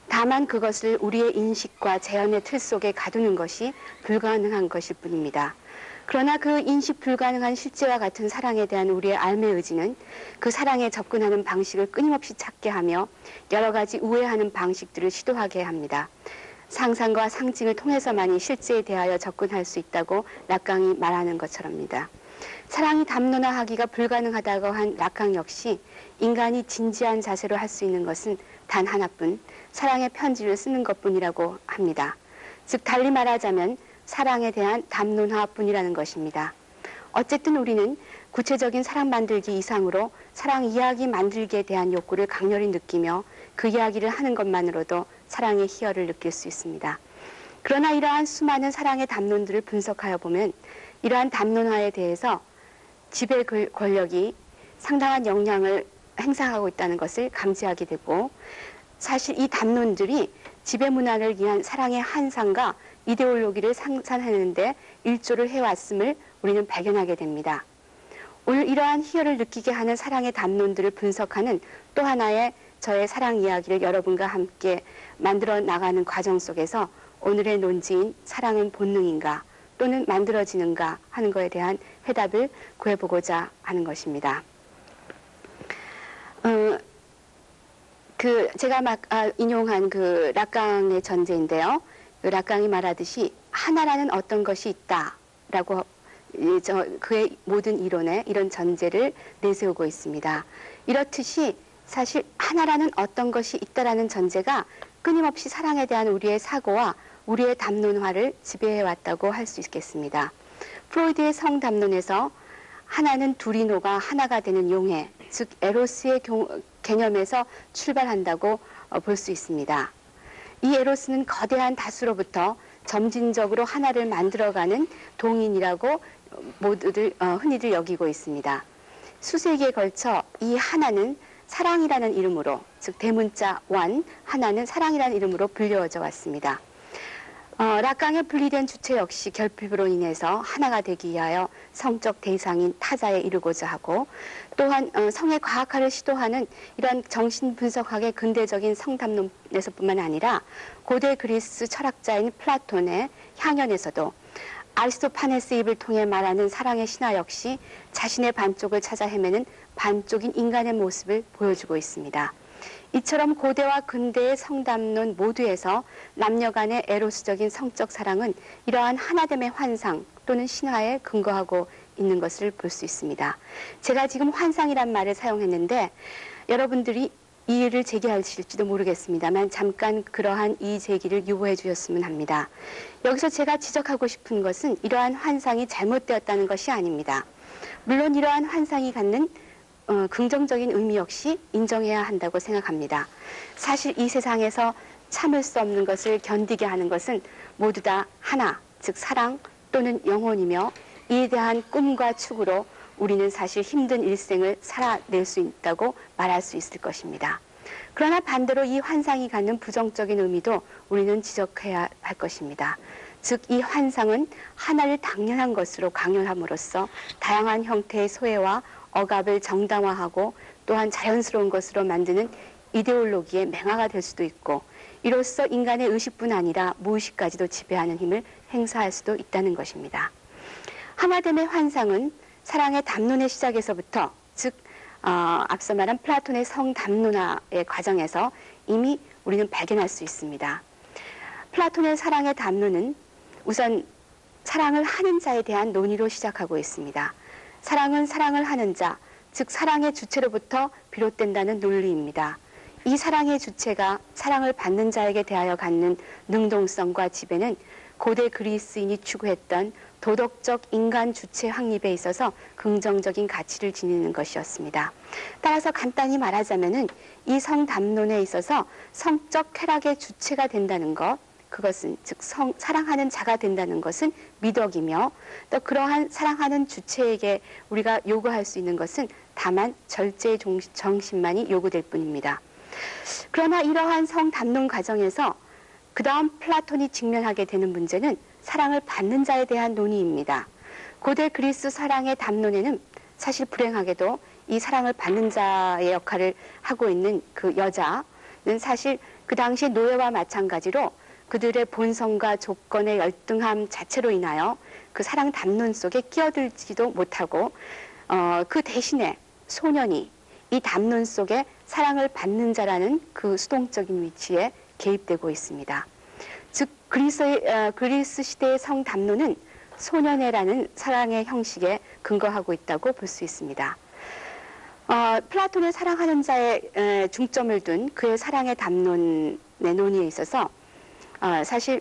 다만 그것을 우리의 인식과 재현의 틀 속에 가두는 것이 불가능한 것일 뿐입니다. 그러나 그 인식 불가능한 실제와 같은 사랑에 대한 우리의 알매 의지는 그 사랑에 접근하는 방식을 끊임없이 찾게 하며 여러 가지 우회하는 방식들을 시도하게 합니다. 상상과 상징을 통해서만이 실제에 대하여 접근할 수 있다고 락강이 말하는 것처럼입니다. 사랑이 담론화하기가 불가능하다고 한 락강 역시 인간이 진지한 자세로 할 수 있는 것은 단 하나뿐 사랑의 편지를 쓰는 것뿐이라고 합니다. 즉 달리 말하자면 사랑에 대한 담론화뿐이라는 것입니다. 어쨌든 우리는 구체적인 사랑 만들기 이상으로 사랑 이야기 만들기에 대한 욕구를 강렬히 느끼며 그 이야기를 하는 것만으로도 사랑의 희열을 느낄 수 있습니다. 그러나 이러한 수많은 사랑의 담론들을 분석하여 보면 이러한 담론화에 대해서 지배 권력이 상당한 영향을 행사하고 있다는 것을 감지하게 되고 사실 이 담론들이 지배 문화를 위한 사랑의 환상과 이데올로기를 상산하는데 일조를 해왔음을 우리는 발견하게 됩니다. 오늘 이러한 희열을 느끼게 하는 사랑의 담론들을 분석하는 또 하나의 저의 사랑 이야기를 여러분과 함께 만들어 나가는 과정 속에서 오늘의 논지인 사랑은 본능인가 또는 만들어지는가 하는 것에 대한 해답을 구해보고자 하는 것입니다. 제가 인용한 그 락강의 전제인데요. 그 락강이 말하듯이 하나라는 어떤 것이 있다라고 그의 모든 이론에 이런 전제를 내세우고 있습니다. 이렇듯이 사실 하나라는 어떤 것이 있다라는 전제가 끊임없이 사랑에 대한 우리의 사고와 우리의 담론화를 지배해왔다고 할 수 있겠습니다. 프로이드의 성담론에서 하나는 둘이 녹아 하나가 되는 용해, 즉 에로스의 개념에서 출발한다고 볼 수 있습니다. 이 에로스는 거대한 다수로부터 점진적으로 하나를 만들어가는 동인이라고 모두들 흔히들 여기고 있습니다. 수세기에 걸쳐 이 하나는 사랑이라는 이름으로, 즉 대문자 원, 하나는 사랑이라는 이름으로 불려져 왔습니다. 락강의 분리된 주체 역시 결핍으로 인해서 하나가 되기 위하여 성적 대상인 타자에 이르고자 하고 또한 성의 과학화를 시도하는 이러한 정신분석학의 근대적인 성담론에서뿐만 아니라 고대 그리스 철학자인 플라톤의 향연에서도 아리스토파네스 입을 통해 말하는 사랑의 신화 역시 자신의 반쪽을 찾아 헤매는 반쪽인 인간의 모습을 보여주고 있습니다. 이처럼 고대와 근대의 성담론 모두에서 남녀 간의 에로스적인 성적 사랑은 이러한 하나됨의 환상 또는 신화에 근거하고 있는 것을 볼 수 있습니다. 제가 지금 환상이란 말을 사용했는데 여러분들이 이의를 제기하실지도 모르겠습니다만 잠깐 그러한 이의 제기를 유보해 주셨으면 합니다. 여기서 제가 지적하고 싶은 것은 이러한 환상이 잘못되었다는 것이 아닙니다. 물론 이러한 환상이 갖는 긍정적인 의미 역시 인정해야 한다고 생각합니다. 사실 이 세상에서 참을 수 없는 것을 견디게 하는 것은 모두 다 하나, 즉 사랑 또는 영혼이며 이에 대한 꿈과 추구로 우리는 사실 힘든 일생을 살아낼 수 있다고 말할 수 있을 것입니다. 그러나 반대로 이 환상이 갖는 부정적인 의미도 우리는 지적해야 할 것입니다. 즉 이 환상은 하나를 당연한 것으로 강요함으로써 다양한 형태의 소외와 억압을 정당화하고 또한 자연스러운 것으로 만드는 이데올로기의 맹아가 될 수도 있고, 이로써 인간의 의식뿐 아니라 무의식까지도 지배하는 힘을 행사할 수도 있다는 것입니다. 하나됨의 환상은 사랑의 담론의 시작에서부터, 즉 앞서 말한 플라톤의 성담론화의 과정에서 이미 우리는 발견할 수 있습니다. 플라톤의 사랑의 담론은 우선 사랑을 하는 자에 대한 논의로 시작하고 있습니다. 사랑은 사랑을 하는 자, 즉 사랑의 주체로부터 비롯된다는 논리입니다. 이 사랑의 주체가 사랑을 받는 자에게 대하여 갖는 능동성과 지배는 고대 그리스인이 추구했던 도덕적 인간 주체 확립에 있어서 긍정적인 가치를 지니는 것이었습니다. 따라서 간단히 말하자면은 이 성담론에 있어서 성적 쾌락의 주체가 된다는 것, 그것은 즉 사랑하는 자가 된다는 것은 미덕이며, 또 그러한 사랑하는 주체에게 우리가 요구할 수 있는 것은 다만 절제의 정신만이 요구될 뿐입니다. 그러나 이러한 성담론 과정에서 그 다음 플라톤이 직면하게 되는 문제는 사랑을 받는 자에 대한 논의입니다. 고대 그리스 사랑의 담론에는 사실 불행하게도 이 사랑을 받는 자의 역할을 하고 있는 그 여자는 사실 그 당시 노예와 마찬가지로 그들의 본성과 조건의 열등함 자체로 인하여 그 사랑 담론 속에 끼어들지도 못하고, 그 대신에 소년이 이 담론 속에 사랑을 받는 자라는 그 수동적인 위치에 개입되고 있습니다. 즉 그리스 시대의 성담론은 소년애라는 사랑의 형식에 근거하고 있다고 볼 수 있습니다. 플라톤의 사랑하는 자에 중점을 둔 그의 사랑의 담론의 논의에 있어서 사실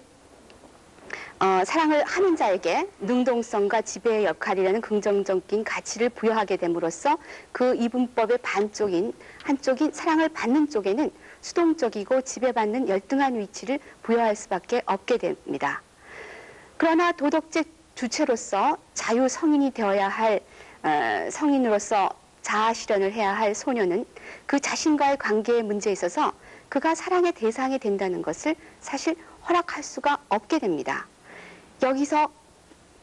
사랑을 하는 자에게 능동성과 지배의 역할이라는 긍정적인 가치를 부여하게 됨으로써 그 이분법의 한쪽인 사랑을 받는 쪽에는 수동적이고 지배받는 열등한 위치를 부여할 수밖에 없게 됩니다. 그러나 도덕적 주체로서 자유 성인이 되어야 할 성인으로서 자아 실현을 해야 할 소년은 그 자신과의 관계의 문제에 있어서 그가 사랑의 대상이 된다는 것을 사실 허락할 수가 없게 됩니다. 여기서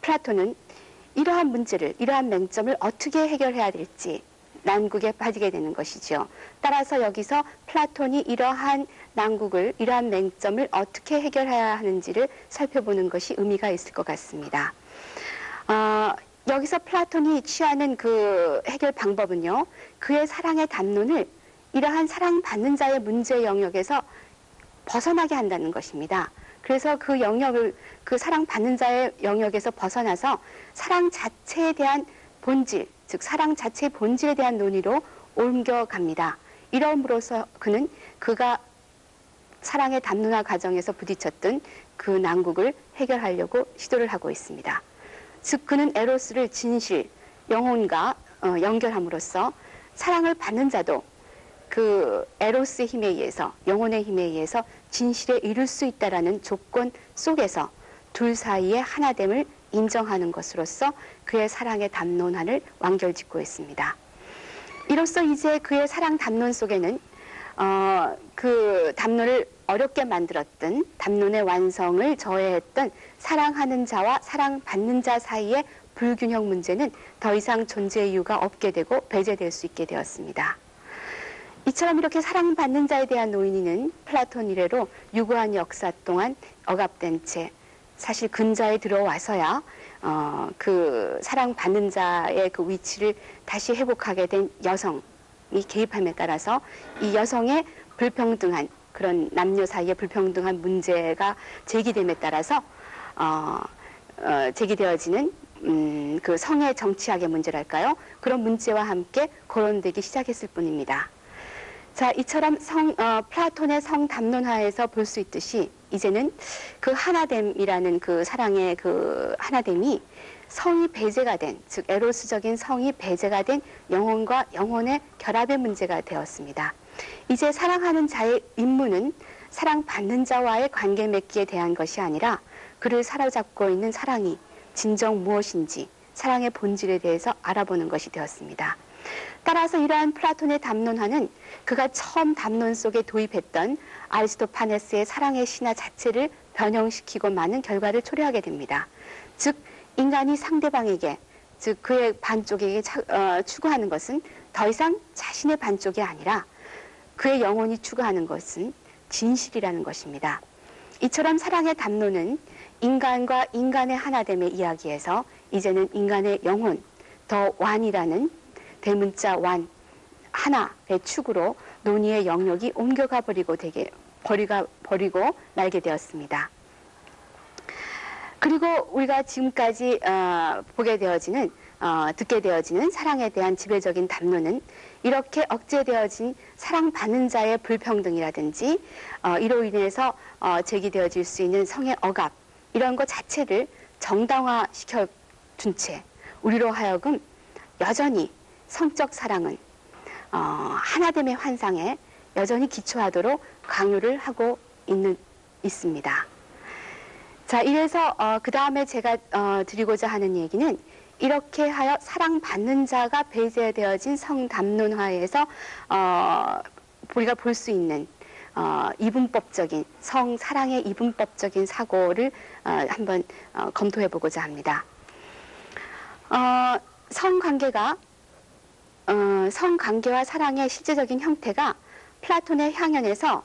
플라톤은 이러한 문제를, 이러한 맹점을 어떻게 해결해야 될지 난국에 빠지게 되는 것이죠. 따라서 여기서 플라톤이 이러한 난국을, 이러한 맹점을 어떻게 해결해야 하는지를 살펴보는 것이 의미가 있을 것 같습니다. 여기서 플라톤이 취하는 그 해결 방법은요, 그의 사랑의 담론을 이러한 사랑받는 자의 문제 영역에서 벗어나게 한다는 것입니다. 그래서 그 영역을, 그 사랑받는 자의 영역에서 벗어나서 사랑 자체에 대한 본질, 즉 사랑 자체의 본질에 대한 논의로 옮겨갑니다. 이러므로써 그는 그가 사랑의 담론화 과정에서 부딪혔던 그 난국을 해결하려고 시도를 하고 있습니다. 즉 그는 에로스를 진실, 영혼과 연결함으로써 사랑을 받는 자도 그 에로스의 힘에 의해서, 영혼의 힘에 의해서 진실에 이룰 수 있다라는 조건 속에서 둘 사이의 하나됨을 인정하는 것으로서 그의 사랑의 담론화를 완결짓고 있습니다. 이로써 이제 그의 사랑 담론 속에는 그 담론을 어렵게 만들었던, 담론의 완성을 저해했던 사랑하는 자와 사랑받는 자 사이의 불균형 문제는 더 이상 존재의 이유가 없게 되고 배제될 수 있게 되었습니다. 이처럼 이렇게 사랑받는 자에 대한 논의는 플라톤 이래로 유구한 역사 동안 억압된 채 사실 근자에 들어와서야 그 사랑받는 자의 그 위치를 다시 회복하게 된 여성이 개입함에 따라서 이 여성의 불평등한, 그런 남녀 사이의 불평등한 문제가 제기됨에 따라서 제기되어지는 그 성의 정치학의 문제랄까요? 그런 문제와 함께 거론되기 시작했을 뿐입니다. 자, 이처럼 플라톤의 성담론화에서 볼 수 있듯이 이제는 그 하나됨이라는 그 사랑의 그 하나됨이 성이 배제가 된, 즉 에로스적인 성이 배제가 된 영혼과 영혼의 결합의 문제가 되었습니다. 이제 사랑하는 자의 임무는 사랑받는 자와의 관계 맺기에 대한 것이 아니라 그를 사로잡고 있는 사랑이 진정 무엇인지, 사랑의 본질에 대해서 알아보는 것이 되었습니다. 따라서 이러한 플라톤의 담론화는 그가 처음 담론 속에 도입했던 아리스토파네스의 사랑의 신화 자체를 변형시키고 많은 결과를 초래하게 됩니다. 즉 인간이 상대방에게 즉 그의 반쪽에게 추구하는 것은 더 이상 자신의 반쪽이 아니라 그의 영혼이 추구하는 것은 진실이라는 것입니다. 이처럼 사랑의 담론은 인간과 인간의 하나됨의 이야기에서 이제는 인간의 영혼, 더 완이라는 대문자 완, 하나의 축으로 논의의 영역이 옮겨가 버리고 말게 되었습니다. 그리고 우리가 지금까지 듣게 되어지는 사랑에 대한 지배적인 담론은 이렇게 억제되어진 사랑받는 자의 불평등이라든지 이로 인해서 제기되어질 수 있는 성의 억압 이런 것 자체를 정당화시켜 둔 채 우리로 하여금 여전히 성적 사랑은 하나됨의 환상에 여전히 기초하도록 강요를 하고 있습니다. 자, 이래서 그 다음에 제가 드리고자 하는 얘기는 이렇게 하여 사랑받는 자가 배제되어진 성담론화에서 우리가 볼 수 있는 이분법적인 성사랑의 이분법적인 사고를 한번 검토해 보고자 합니다. 성관계와 사랑의 실제적인 형태가 플라톤의 향연에서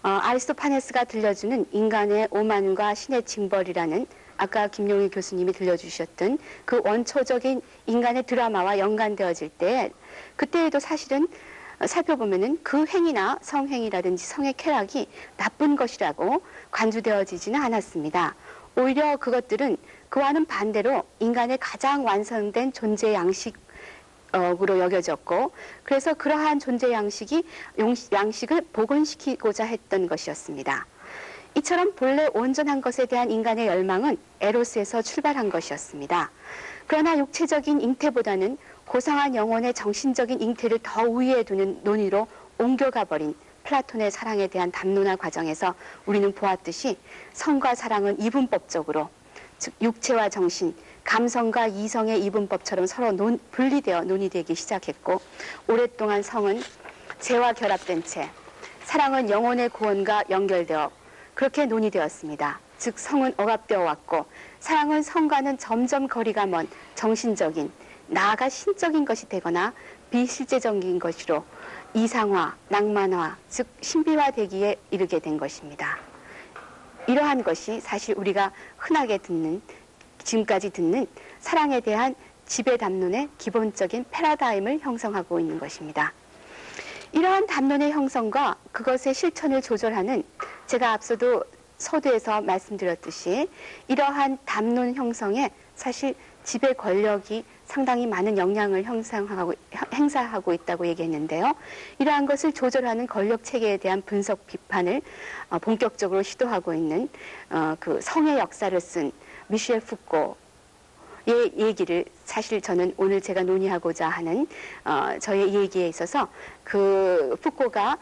아리스토파네스가 들려주는 인간의 오만과 신의 징벌이라는 아까 김용희 교수님이 들려주셨던 그 원초적인 인간의 드라마와 연관되어질 때 그때에도 사실은 살펴보면은 그 행위나 성행위라든지 성의 쾌락이 나쁜 것이라고 간주되어지지는 않았습니다. 오히려 그것들은 그와는 반대로 인간의 가장 완성된 존재 양식으로 여겨졌고 그래서 그러한 존재 양식을 복원시키고자 했던 것이었습니다. 이처럼 본래 온전한 것에 대한 인간의 열망은 에로스에서 출발한 것이었습니다. 그러나 육체적인 잉태보다는 고상한 영혼의 정신적인 잉태를 더 우위에 두는 논의로 옮겨가 버린 플라톤의 사랑에 대한 담론화 과정에서 우리는 보았듯이 성과 사랑은 이분법적으로 즉 육체와 정신, 감성과 이성의 이분법처럼 서로 분리되어 논의되기 시작했고 오랫동안 성은 재와 결합된 채 사랑은 영혼의 구원과 연결되어 그렇게 논의되었습니다. 즉 성은 억압되어 왔고 사랑은 성과는 점점 거리가 먼 정신적인 나아가 신적인 것이 되거나 비실제적인 것으로 이상화, 낭만화, 즉 신비화되기에 이르게 된 것입니다. 이러한 것이 사실 우리가 흔하게 지금까지 듣는 사랑에 대한 지배 담론의 기본적인 패러다임을 형성하고 있는 것입니다. 이러한 담론의 형성과 그것의 실천을 조절하는 제가 앞서도 서두에서 말씀드렸듯이 이러한 담론 형성에 사실 지배 권력이 상당히 많은 영향을 행사하고 있다고 얘기했는데요. 이러한 것을 조절하는 권력 체계에 대한 분석 비판을 본격적으로 시도하고 있는 그 성의 역사를 쓴 미셸 푸코의 얘기를 사실 저는 오늘 제가 논의하고자 하는 저의 얘기에 있어서 그 푸코가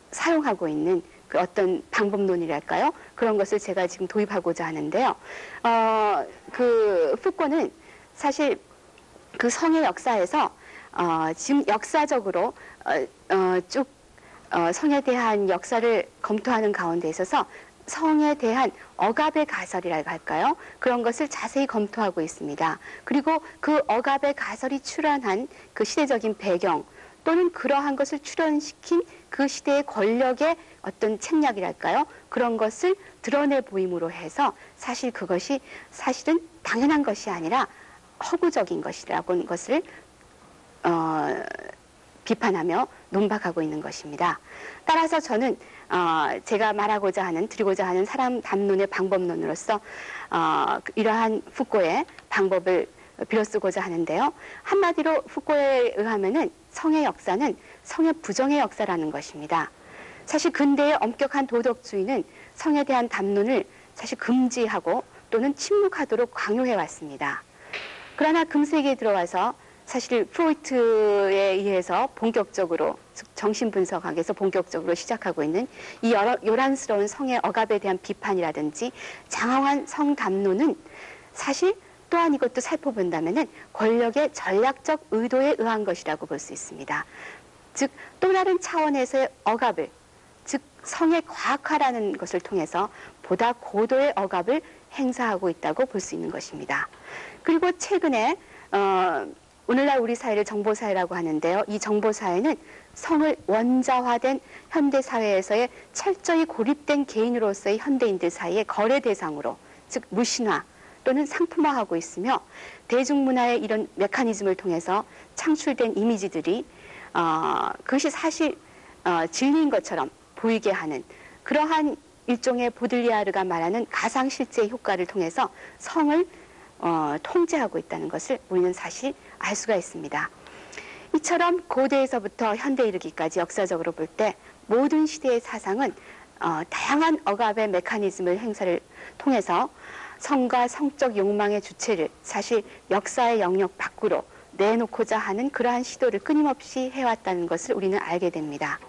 사용하고 있는 그 어떤 방법론이랄까요? 그런 것을 제가 지금 도입하고자 하는데요. 그 푸코는 사실 그 성의 역사에서 지금 역사적으로 쭉 성에 대한 역사를 검토하는 가운데 있어서 성에 대한 억압의 가설이라고 할까요? 그런 것을 자세히 검토하고 있습니다. 그리고 그 억압의 가설이 출현한 그 시대적인 배경 또는 그러한 것을 출현시킨 그 시대의 권력의 어떤 책략이랄까요? 그런 것을 드러내 보임으로 해서 사실 그것이 사실은 당연한 것이 아니라 허구적인 것이라고 하는 것을 비판하며 논박하고 있는 것입니다. 따라서 저는 제가 드리고자 하는 사람 담론의 방법론으로서 이러한 푸코의 방법을 빌어쓰고자 하는데요. 한마디로 푸코에 의하면은 성의 역사는 성의 부정의 역사라는 것입니다. 사실 근대의 엄격한 도덕주의는 성에 대한 담론을 사실 금지하고 또는 침묵하도록 강요해 왔습니다. 그러나 금세기에 들어와서 사실 프로이트에 의해서 본격적으로 정신분석학에서 본격적으로 시작하고 있는 이 요란스러운 성의 억압에 대한 비판이라든지 장황한 성담론은 사실 또한 이것도 살펴본다면은 권력의 전략적 의도에 의한 것이라고 볼 수 있습니다. 즉 또 다른 차원에서의 억압을 즉 성의 과학화라는 것을 통해서 보다 고도의 억압을 행사하고 있다고 볼 수 있는 것입니다. 그리고 최근에 오늘날 우리 사회를 정보사회라고 하는데요. 이 정보사회는 성을 원자화된 현대사회에서의 철저히 고립된 개인으로서의 현대인들 사이의 거래 대상으로, 즉 무신화 또는 상품화하고 있으며, 대중문화의 이런 메커니즘을 통해서 창출된 이미지들이 그것이 사실 진리인 것처럼 보이게 하는 그러한 일종의 보들리아르가 말하는 가상실제 효과를 통해서 성을 통제하고 있다는 것을 우리는 사실 알 수가 있습니다. 이처럼 고대에서부터 현대에 이르기까지 역사적으로 볼 때 모든 시대의 사상은 다양한 억압의 메커니즘을 행사를 통해서 성과 성적 욕망의 주체를 사실 역사의 영역 밖으로 내놓고자 하는 그러한 시도를 끊임없이 해왔다는 것을 우리는 알게 됩니다.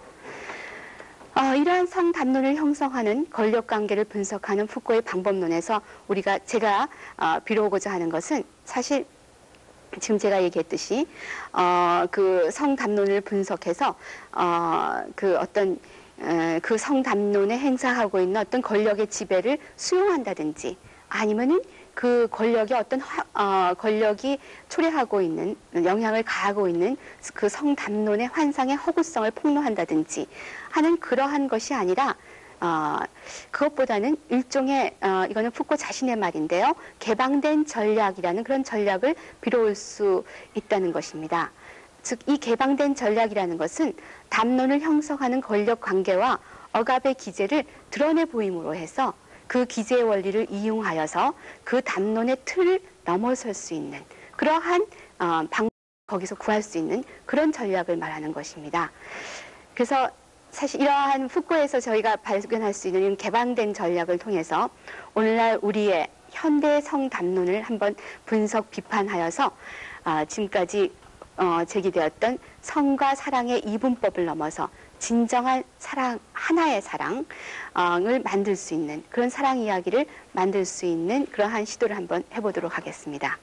이러한 성 담론을 형성하는 권력관계를 분석하는 푸코의 방법론에서 제가 빌어오고자 하는 것은 사실 지금 제가 얘기했듯이 그 성 담론을 분석해서 그 성 담론에 행사하고 있는 어떤 권력의 지배를 수용한다든지, 아니면은 그 권력의 권력이 초래하고 있는, 영향을 가하고 있는 그 성 담론의 환상의 허구성을 폭로한다든지 하는 그러한 것이 아니라, 그것보다는 일종의, 이거는 푸코 자신의 말인데요. 개방된 전략이라는 그런 전략을 빌어올 수 있다는 것입니다. 즉, 이 개방된 전략이라는 것은 담론을 형성하는 권력 관계와 억압의 기제를 드러내 보임으로 해서 그 기제의 원리를 이용하여서 그 담론의 틀을 넘어설 수 있는 그러한 거기서 구할 수 있는 그런 전략을 말하는 것입니다. 그래서 사실 이러한 푸코에서 저희가 발견할 수 있는 개방된 전략을 통해서 오늘날 우리의 현대 성 담론을 한번 분석 비판하여서 지금까지 제기되었던 성과 사랑의 이분법을 넘어서 진정한 사랑, 하나의 사랑을 만들 수 있는, 그런 사랑 이야기를 만들 수 있는 그러한 시도를 한번 해보도록 하겠습니다.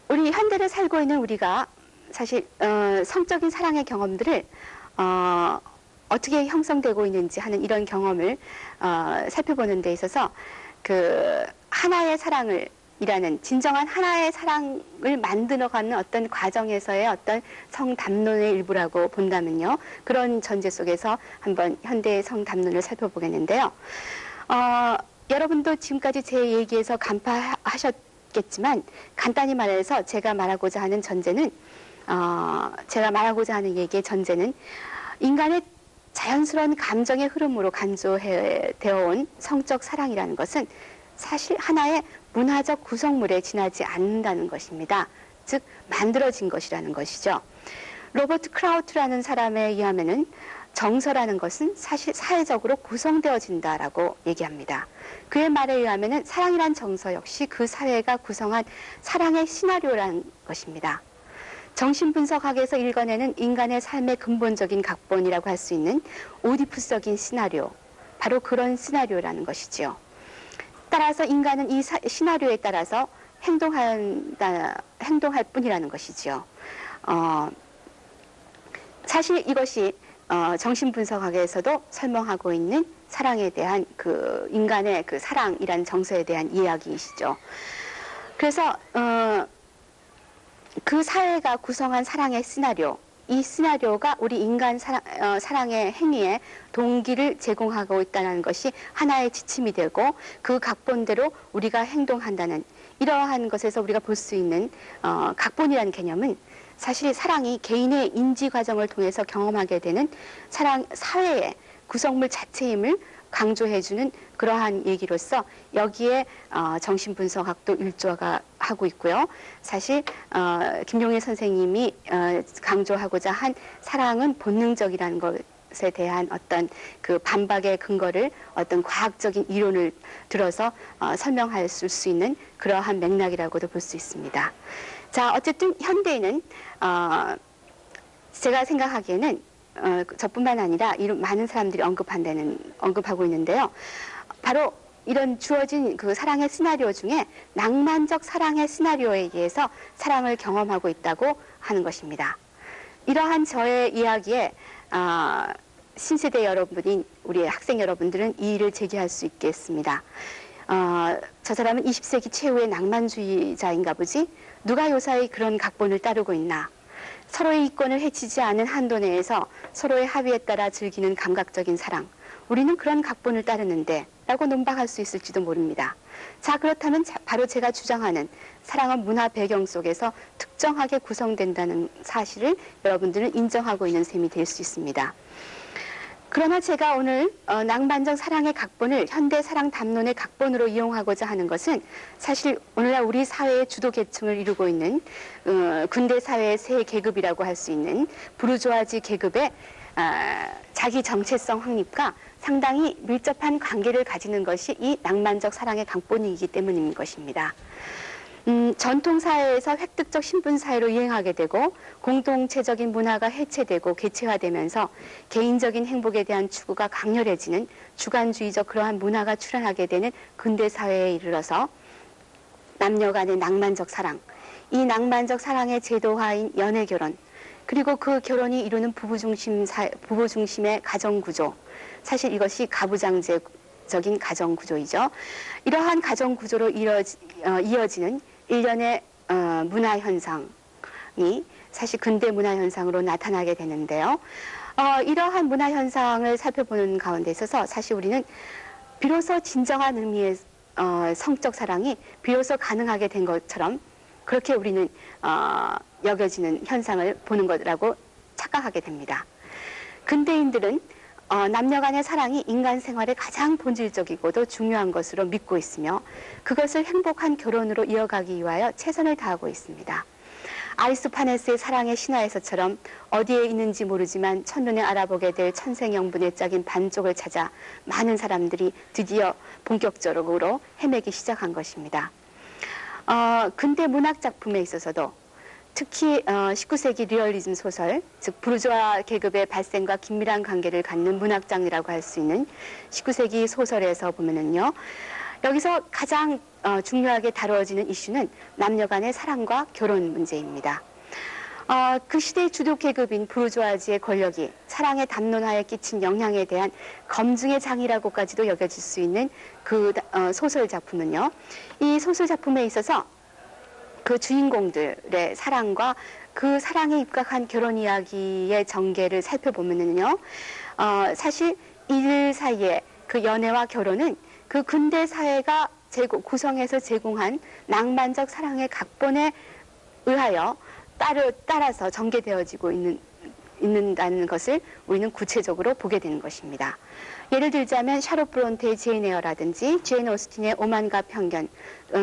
우리 현대를 살고 있는 우리가 사실 성적인 사랑의 경험들을 어떻게 형성되고 있는지 하는 이런 경험을 살펴보는 데 있어서 그 하나의 사랑을 이라는 진정한 하나의 사랑을 만들어가는 어떤 과정에서의 어떤 성 담론의 일부라고 본다면요. 그런 전제 속에서 한번 현대의 성 담론을 살펴보겠는데요. 여러분도 지금까지 제 얘기에서 간파하셨겠지만 간단히 말해서 제가 말하고자 하는 전제는 제가 말하고자 하는 얘기의 전제는 인간의 자연스러운 감정의 흐름으로 간주되어 온 성적 사랑이라는 것은 사실 하나의 문화적 구성물에 지나지 않는다는 것입니다. 즉 만들어진 것이라는 것이죠. 로버트 크라우트라는 사람에 의하면은 정서라는 것은 사실 사회적으로 구성되어진다라고 얘기합니다. 그의 말에 의하면은 사랑이란 정서 역시 그 사회가 구성한 사랑의 시나리오라는 것입니다. 정신분석학에서 읽어내는 인간의 삶의 근본적인 각본이라고 할 수 있는 오디푸스적인 시나리오, 바로 그런 시나리오라는 것이지요. 따라서 인간은 이 시나리오에 따라서 행동할 뿐이라는 것이지요. 사실 이것이 정신분석학에서도 설명하고 있는 사랑에 대한 그 인간의 그 사랑이란 정서에 대한 이야기이시죠. 그래서 그 사회가 구성한 사랑의 시나리오, 이 시나리오가 우리 인간 사랑의 행위에 동기를 제공하고 있다는 것이 하나의 지침이 되고 그 각본대로 우리가 행동한다는 이러한 것에서 우리가 볼 수 있는 각본이라는 개념은 사실 사랑이 개인의 인지 과정을 통해서 경험하게 되는 사회의 구성물 자체임을 강조해주는 그러한 얘기로서 여기에 정신분석학도 일조가 하고 있고요. 사실 김용일 선생님이 강조하고자 한 사랑은 본능적이라는 것에 대한 어떤 그 반박의 근거를 어떤 과학적인 이론을 들어서 설명할 수 있는 그러한 맥락이라고도 볼 수 있습니다. 자, 어쨌든 현대에는 제가 생각하기에는 저뿐만 아니라 이런 많은 사람들이 언급하고 있는데요. 바로 이런 주어진 그 사랑의 시나리오 중에 낭만적 사랑의 시나리오에 의해서 사랑을 경험하고 있다고 하는 것입니다. 이러한 저의 이야기에 신세대 여러분인 우리 학생 여러분들은 이의를 제기할 수 있겠습니다. 저 사람은 20세기 최후의 낭만주의자인가 보지? 누가 요사이 그런 각본을 따르고 있나? 서로의 이권을 해치지 않은 한도 내에서 서로의 합의에 따라 즐기는 감각적인 사랑. 우리는 그런 각본을 따르는데 라고 논박할 수 있을지도 모릅니다. 자, 그렇다면 바로 제가 주장하는 사랑은 문화 배경 속에서 특정하게 구성된다는 사실을 여러분들은 인정하고 있는 셈이 될 수 있습니다. 그러나 제가 오늘 낭만적 사랑의 각본을 현대 사랑 담론의 각본으로 이용하고자 하는 것은 사실 오늘날 우리 사회의 주도 계층을 이루고 있는 근대 사회의 새 계급이라고 할 수 있는 부르주아지 계급의 자기 정체성 확립과 상당히 밀접한 관계를 가지는 것이 이 낭만적 사랑의 각본이기 때문인 것입니다. 전통사회에서 획득적 신분사회로 이행하게 되고 공동체적인 문화가 해체되고 개체화되면서 개인적인 행복에 대한 추구가 강렬해지는 주관주의적 그러한 문화가 출현하게 되는 근대사회에 이르러서 남녀 간의 낭만적 사랑, 이 낭만적 사랑의 제도화인 연애결혼, 그리고 그 결혼이 이루는 부부 중심의 가정구조, 사실 이것이 가부장제적인 가정구조이죠. 이러한 가정구조로 이어지는 일련의 문화현상이 사실 근대 문화현상으로 나타나게 되는데요. 이러한 문화현상을 살펴보는 가운데 있어서 사실 우리는 비로소 진정한 의미의 성적 사랑이 비로소 가능하게 된 것처럼 그렇게 우리는 여겨지는 현상을 보는 거라고 착각하게 됩니다. 근대인들은 남녀 간의 사랑이 인간 생활의 가장 본질적이고도 중요한 것으로 믿고 있으며 그것을 행복한 결혼으로 이어가기 위하여 최선을 다하고 있습니다. 아리스토파네스의 사랑의 신화에서처럼 어디에 있는지 모르지만 첫눈에 알아보게 될 천생연분의 짝인 반쪽을 찾아 많은 사람들이 드디어 본격적으로 헤매기 시작한 것입니다. 근대 문학 작품에 있어서도 특히 19세기 리얼리즘 소설, 즉 부르주아 계급의 발생과 긴밀한 관계를 갖는 문학 장르라고 할 수 있는 19세기 소설에서 보면은요, 여기서 가장 중요하게 다루어지는 이슈는 남녀 간의 사랑과 결혼 문제입니다. 그 시대의 주도 계급인 부르주아지의 권력이 사랑의 담론화에 끼친 영향에 대한 검증의 장이라고까지도 여겨질 수 있는 그 소설 작품은요, 이 소설 작품에 있어서 그 주인공들의 사랑과 그 사랑에 입각한 결혼 이야기의 전개를 살펴보면은요, 사실 이들 사이의 그 연애와 결혼은 그 근대 사회가 구성해서 제공한 낭만적 사랑의 각본에 의하여 따라서 전개되어지고 있는다는 것을 우리는 구체적으로 보게 되는 것입니다. 예를 들자면 샤롯 브론테의 제인 에어라든지 제인 오스틴의 오만과 편견,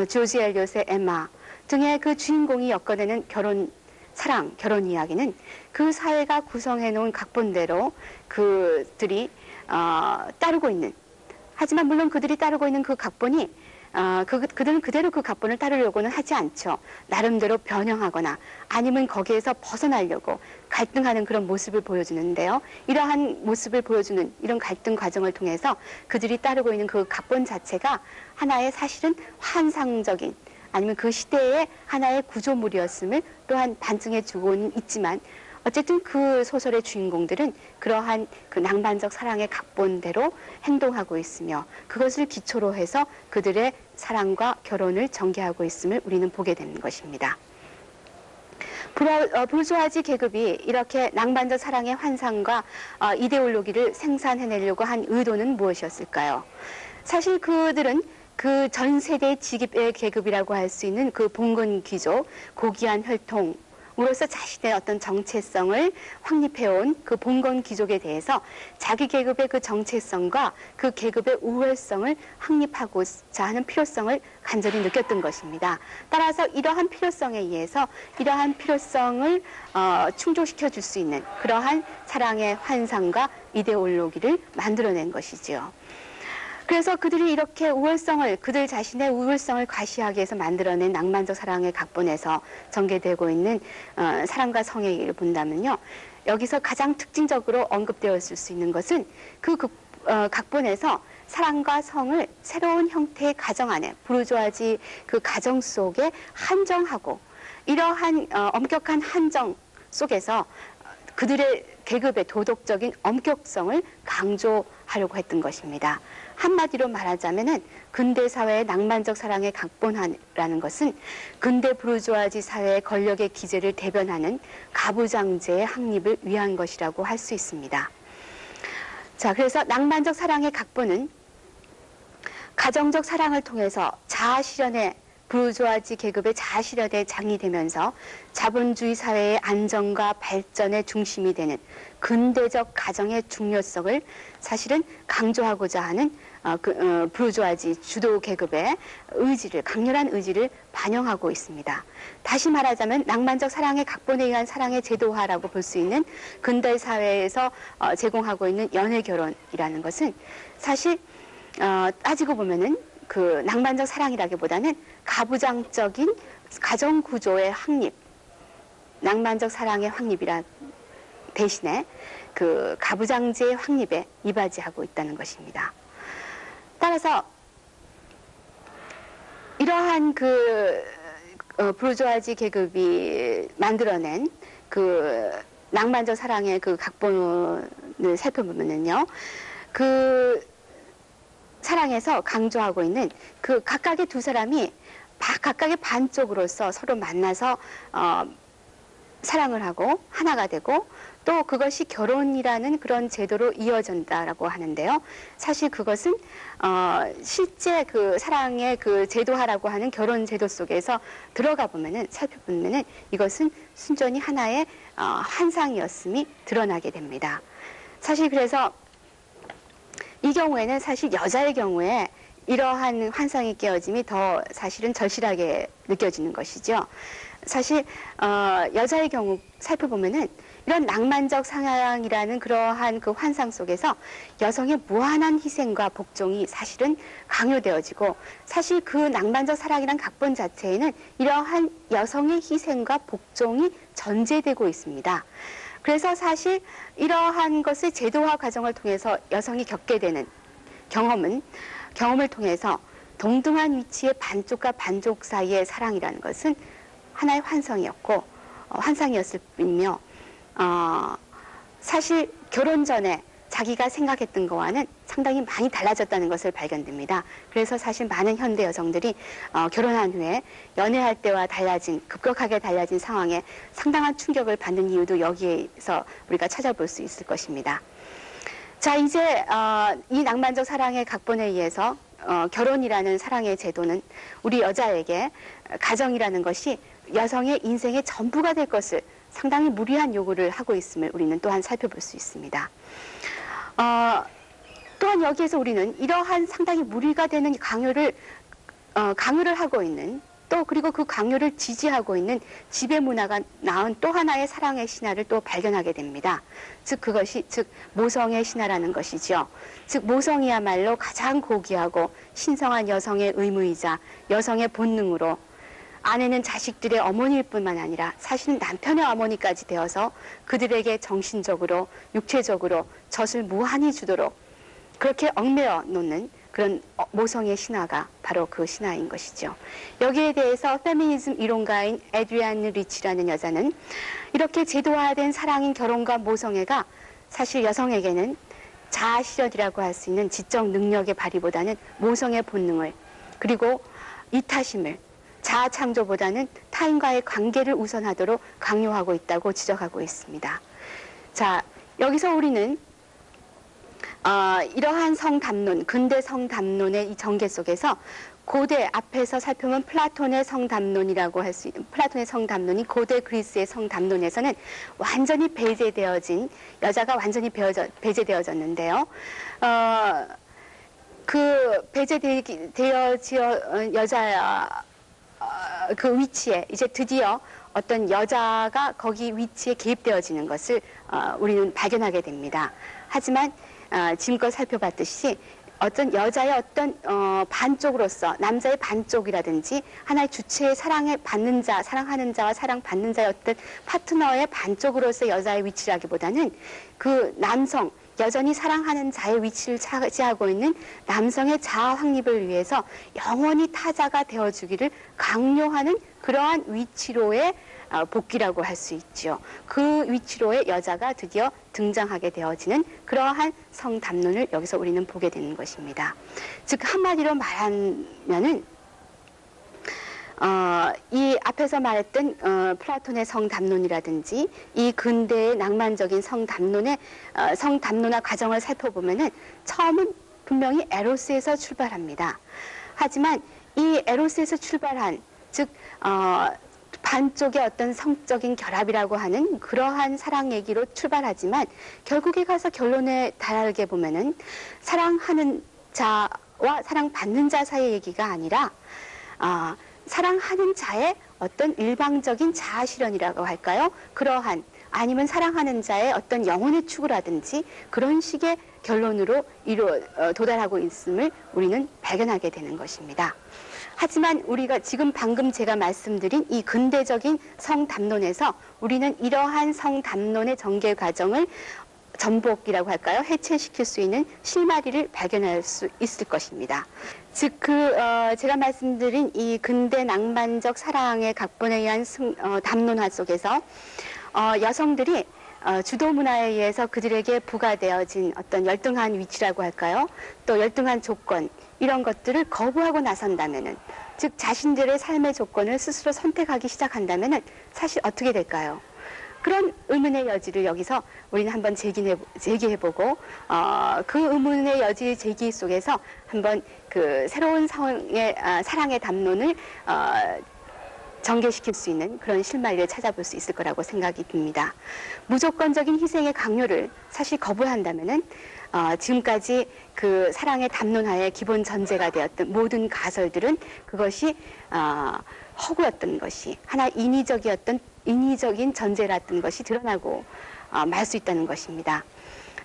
조지 엘리엇의 엠마 등의 그 주인공이 엮어내는 결혼 이야기는 그 사회가 구성해 놓은 각본대로 그들이 따르고 있는, 하지만 물론 그들이 따르고 있는 그 각본이 그들은 그대로 그 각본을 따르려고는 하지 않죠. 나름대로 변형하거나 아니면 거기에서 벗어나려고 갈등하는 그런 모습을 보여주는데요. 이러한 모습을 보여주는 이런 갈등 과정을 통해서 그들이 따르고 있는 그 각본 자체가 하나의 사실은 환상적인 아니면 그 시대의 하나의 구조물이었음을 또한 반증해 주고는 있지만 어쨌든 그 소설의 주인공들은 그러한 그 낭만적 사랑의 각본대로 행동하고 있으며 그것을 기초로 해서 그들의 사랑과 결혼을 전개하고 있음을 우리는 보게 되는 것입니다. 부르주아지 계급이 이렇게 낭만적 사랑의 환상과 이데올로기를 생산해내려고 한 의도는 무엇이었을까요? 사실 그들은 그 전 세대의 직입의 계급이라고 할 수 있는 그 봉건 귀족, 고귀한 혈통으로서 자신의 어떤 정체성을 확립해온 그 봉건 귀족에 대해서 자기 계급의 그 정체성과 그 계급의 우월성을 확립하고자 하는 필요성을 간절히 느꼈던 것입니다. 따라서 이러한 필요성에 의해서 이러한 필요성을 충족시켜 줄 수 있는 그러한 사랑의 환상과 이데올로기를 만들어낸 것이지요. 그래서 그들이 이렇게 그들 자신의 우월성을 과시하기 위해서 만들어낸 낭만적 사랑의 각본에서 전개되고 있는 사랑과 성의 얘기를 본다면요. 여기서 가장 특징적으로 언급되었을 수 있는 것은 그 각본에서 사랑과 성을 새로운 형태의 가정 안에 부르주아지 그 가정 속에 한정하고 이러한 엄격한 한정 속에서 그들의 계급의 도덕적인 엄격성을 강조하려고 했던 것입니다. 한마디로 말하자면은 근대 사회의 낭만적 사랑의 각본화라는 것은 근대 부르주아지 사회의 권력의 기제를 대변하는 가부장제의 확립을 위한 것이라고 할 수 있습니다. 자, 그래서 낭만적 사랑의 각본은 가정적 사랑을 통해서 자아실현의 부르주아지 계급의 자아실현의 장이 되면서 자본주의 사회의 안정과 발전의 중심이 되는 근대적 가정의 중요성을 사실은 강조하고자 하는 부르주아지 주도 계급의 의지를, 강렬한 의지를 반영하고 있습니다. 다시 말하자면 낭만적 사랑의 각본에 의한 사랑의 제도화라고 볼 수 있는 근대 사회에서 제공하고 있는 연애 결혼이라는 것은 사실 따지고 보면은 그 낭만적 사랑이라기보다는 가부장적인 가정 구조의 확립, 낭만적 사랑의 확립이라 대신에 그 가부장제의 확립에 이바지하고 있다는 것입니다. 따라서 이러한 부르주아지 계급이 만들어낸 그 낭만적 사랑의 그 각본을 살펴보면요, 그 사랑에서 강조하고 있는 그 각각의 두 사람이 각각의 반쪽으로서 서로 만나서 사랑을 하고 하나가 되고 또 그것이 결혼이라는 그런 제도로 이어진다라고 하는데요. 사실 그것은 실제 그 사랑의 그 제도화라고 하는 결혼 제도 속에서 들어가 보면은 살펴보면은 이것은 순전히 하나의 환상이었음이 드러나게 됩니다. 사실 그래서 이 경우에는 사실 여자의 경우에 이러한 환상의 깨어짐이 더 사실은 절실하게 느껴지는 것이죠. 사실 여자의 경우 살펴보면은 이런 낭만적 사랑이라는 그러한 그 환상 속에서 여성의 무한한 희생과 복종이 사실은 강요되어지고, 사실 그 낭만적 사랑이란 각본 자체에는 이러한 여성의 희생과 복종이 전제되고 있습니다. 그래서 사실 이러한 것을 제도화 과정을 통해서 여성이 겪게 되는 경험을 통해서 동등한 위치의 반쪽과 반쪽 사이의 사랑이라는 것은 하나의 환상이었을 뿐이며, 사실 결혼 전에 자기가 생각했던 것과는 상당히 많이 달라졌다는 것을 발견됩니다. 그래서 사실 많은 현대 여성들이 결혼한 후에 연애할 때와 급격하게 달라진 상황에 상당한 충격을 받는 이유도 여기에서 우리가 찾아볼 수 있을 것입니다. 자, 이제 이 낭만적 사랑의 각본에 의해서 결혼이라는 사랑의 제도는 우리 여자에게 가정이라는 것이 여성의 인생의 전부가 될 것을 상당히 무리한 요구를 하고 있음을 우리는 또한 살펴볼 수 있습니다. 또한 여기에서 우리는 이러한 상당히 무리가 되는 강요를 하고 있는, 또 그리고 그 강요를 지지하고 있는 지배 문화가 낳은 또 하나의 사랑의 신화를 또 발견하게 됩니다. 즉 모성의 신화라는 것이죠. 즉 모성이야말로 가장 고귀하고 신성한 여성의 의무이자 여성의 본능으로 아내는 자식들의 어머니일 뿐만 아니라 사실은 남편의 어머니까지 되어서 그들에게 정신적으로 육체적으로 젖을 무한히 주도록 그렇게 얽매어 놓는 그런 모성의 신화가 바로 그 신화인 것이죠. 여기에 대해서 페미니즘 이론가인 에드리안 리치라는 여자는 이렇게 제도화된 사랑인 결혼과 모성애가 사실 여성에게는 자아실현이라고 할 수 있는 지적 능력의 발휘보다는 모성의 본능을, 그리고 이타심을, 자아 창조보다는 타인과의 관계를 우선하도록 강요하고 있다고 지적하고 있습니다. 자, 여기서 우리는 이러한 성담론, 근대 성담론의 이 전개 속에서 고대 앞에서 살펴본 플라톤의 성담론이라고 할 수 있는 플라톤의 성담론이 고대 그리스의 성담론에서는 완전히 배제되어진, 여자가 완전히 배제되어졌는데요. 그 배제되어진 여자 그 위치에 이제 드디어 어떤 여자가 거기 위치에 개입되어지는 것을 우리는 발견하게 됩니다. 하지만 지금껏 살펴봤듯이 어떤 여자의 어떤 반쪽으로서, 남자의 반쪽이라든지 하나의 주체의 사랑하는 자와 사랑받는 자의 어떤 파트너의 반쪽으로서 여자의 위치라기보다는 그 남성, 여전히 사랑하는 자의 위치를 차지하고 있는 남성의 자아 확립을 위해서 영원히 타자가 되어주기를 강요하는 그러한 위치로의 복귀라고 할 수 있죠. 그 위치로의 여자가 드디어 등장하게 되어지는 그러한 성담론을 여기서 우리는 보게 되는 것입니다. 즉 한마디로 말하면은 이 앞에서 말했던 플라톤의 성담론이라든지 이 근대의 낭만적인 성담론화 과정을 살펴보면은 처음은 분명히 에로스에서 출발합니다. 하지만 이 에로스에서 출발한 즉 반쪽의 어떤 성적인 결합이라고 하는 그러한 사랑 얘기로 출발하지만 결국에 가서 결론에 달하게 보면은 사랑하는 자와 사랑받는 자 사이의 얘기가 아니라 사랑하는 자의 어떤 일방적인 자아 실현이라고 할까요? 그러한 아니면 사랑하는 자의 어떤 영혼의 추구라든지 그런 식의 결론으로 도달하고 있음을 우리는 발견하게 되는 것입니다. 하지만 우리가 지금 방금 제가 말씀드린 이 근대적인 성담론에서 우리는 이러한 성담론의 전개 과정을 전복이라고 할까요? 해체시킬 수 있는 실마리를 발견할 수 있을 것입니다. 즉, 제가 말씀드린 이 근대 낭만적 사랑의 각본에 의한 담론화 속에서 여성들이 주도 문화에 의해서 그들에게 부과되어진 어떤 열등한 위치라고 할까요? 또 열등한 조건, 이런 것들을 거부하고 나선다면은, 즉 자신들의 삶의 조건을 스스로 선택하기 시작한다면은 사실 어떻게 될까요? 그런 의문의 여지를 여기서 우리는 한번 제기해보고 그 의문의 여지 제기 속에서 한번 그 새로운 사랑의 담론을 전개시킬 수 있는 그런 실마리를 찾아볼 수 있을 거라고 생각이 듭니다. 무조건적인 희생의 강요를 사실 거부한다면은 지금까지 그 사랑의 담론하에 기본 전제가 되었던 모든 가설들은 그것이 허구였던 것이 하나 인위적인 전제라던 것이 드러나고 말 수 있다는 것입니다.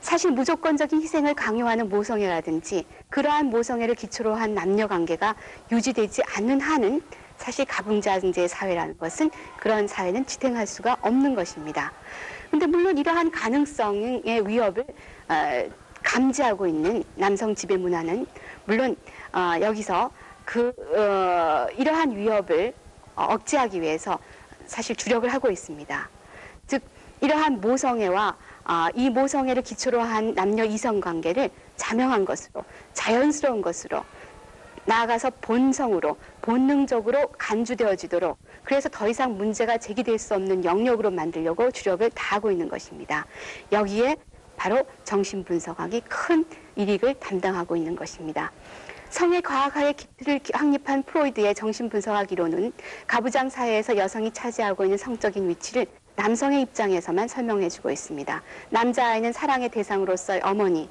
사실 무조건적인 희생을 강요하는 모성애라든지 그러한 모성애를 기초로 한 남녀관계가 유지되지 않는 한은 사실 가부장제 사회라는 것은 그런 사회는 지탱할 수가 없는 것입니다. 그런데 물론 이러한 가능성의 위협을 감지하고 있는 남성 지배 문화는 물론 여기서 이러한 위협을 억제하기 위해서 사실 주력을 하고 있습니다. 즉 이러한 모성애와 이 모성애를 기초로 한 남녀 이성 관계를 자명한 것으로 자연스러운 것으로 나아가서 본성으로 본능적으로 간주되어지도록 그래서 더 이상 문제가 제기될 수 없는 영역으로 만들려고 주력을 다하고 있는 것입니다. 여기에 바로 정신분석학이 큰 일익을 담당하고 있는 것입니다. 성의 과학화의 기틀을 확립한 프로이드의 정신분석학 이론은 가부장 사회에서 여성이 차지하고 있는 성적인 위치를 남성의 입장에서만 설명해주고 있습니다. 남자아이는 사랑의 대상으로서의 어머니,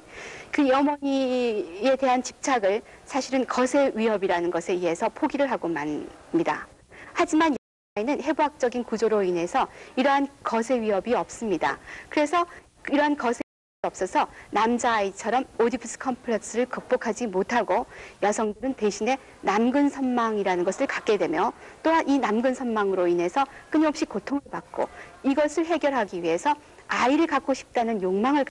그 어머니에 대한 집착을 사실은 거세 위협이라는 것에 의해서 포기를 하고 맙니다. 하지만 여자아이는 해부학적인 구조로 인해서 이러한 거세 위협이 없습니다. 그래서 이러한 거세 없어서 남자아이처럼 오디푸스 컴플렉스를 극복하지 못하고 여성들은 대신에 남근 선망이라는 것을 갖게 되며 또한 이 남근 선망으로 인해서 끊임없이 고통을 받고 이것을 해결하기 위해서 아이를 갖고 싶다는 욕망을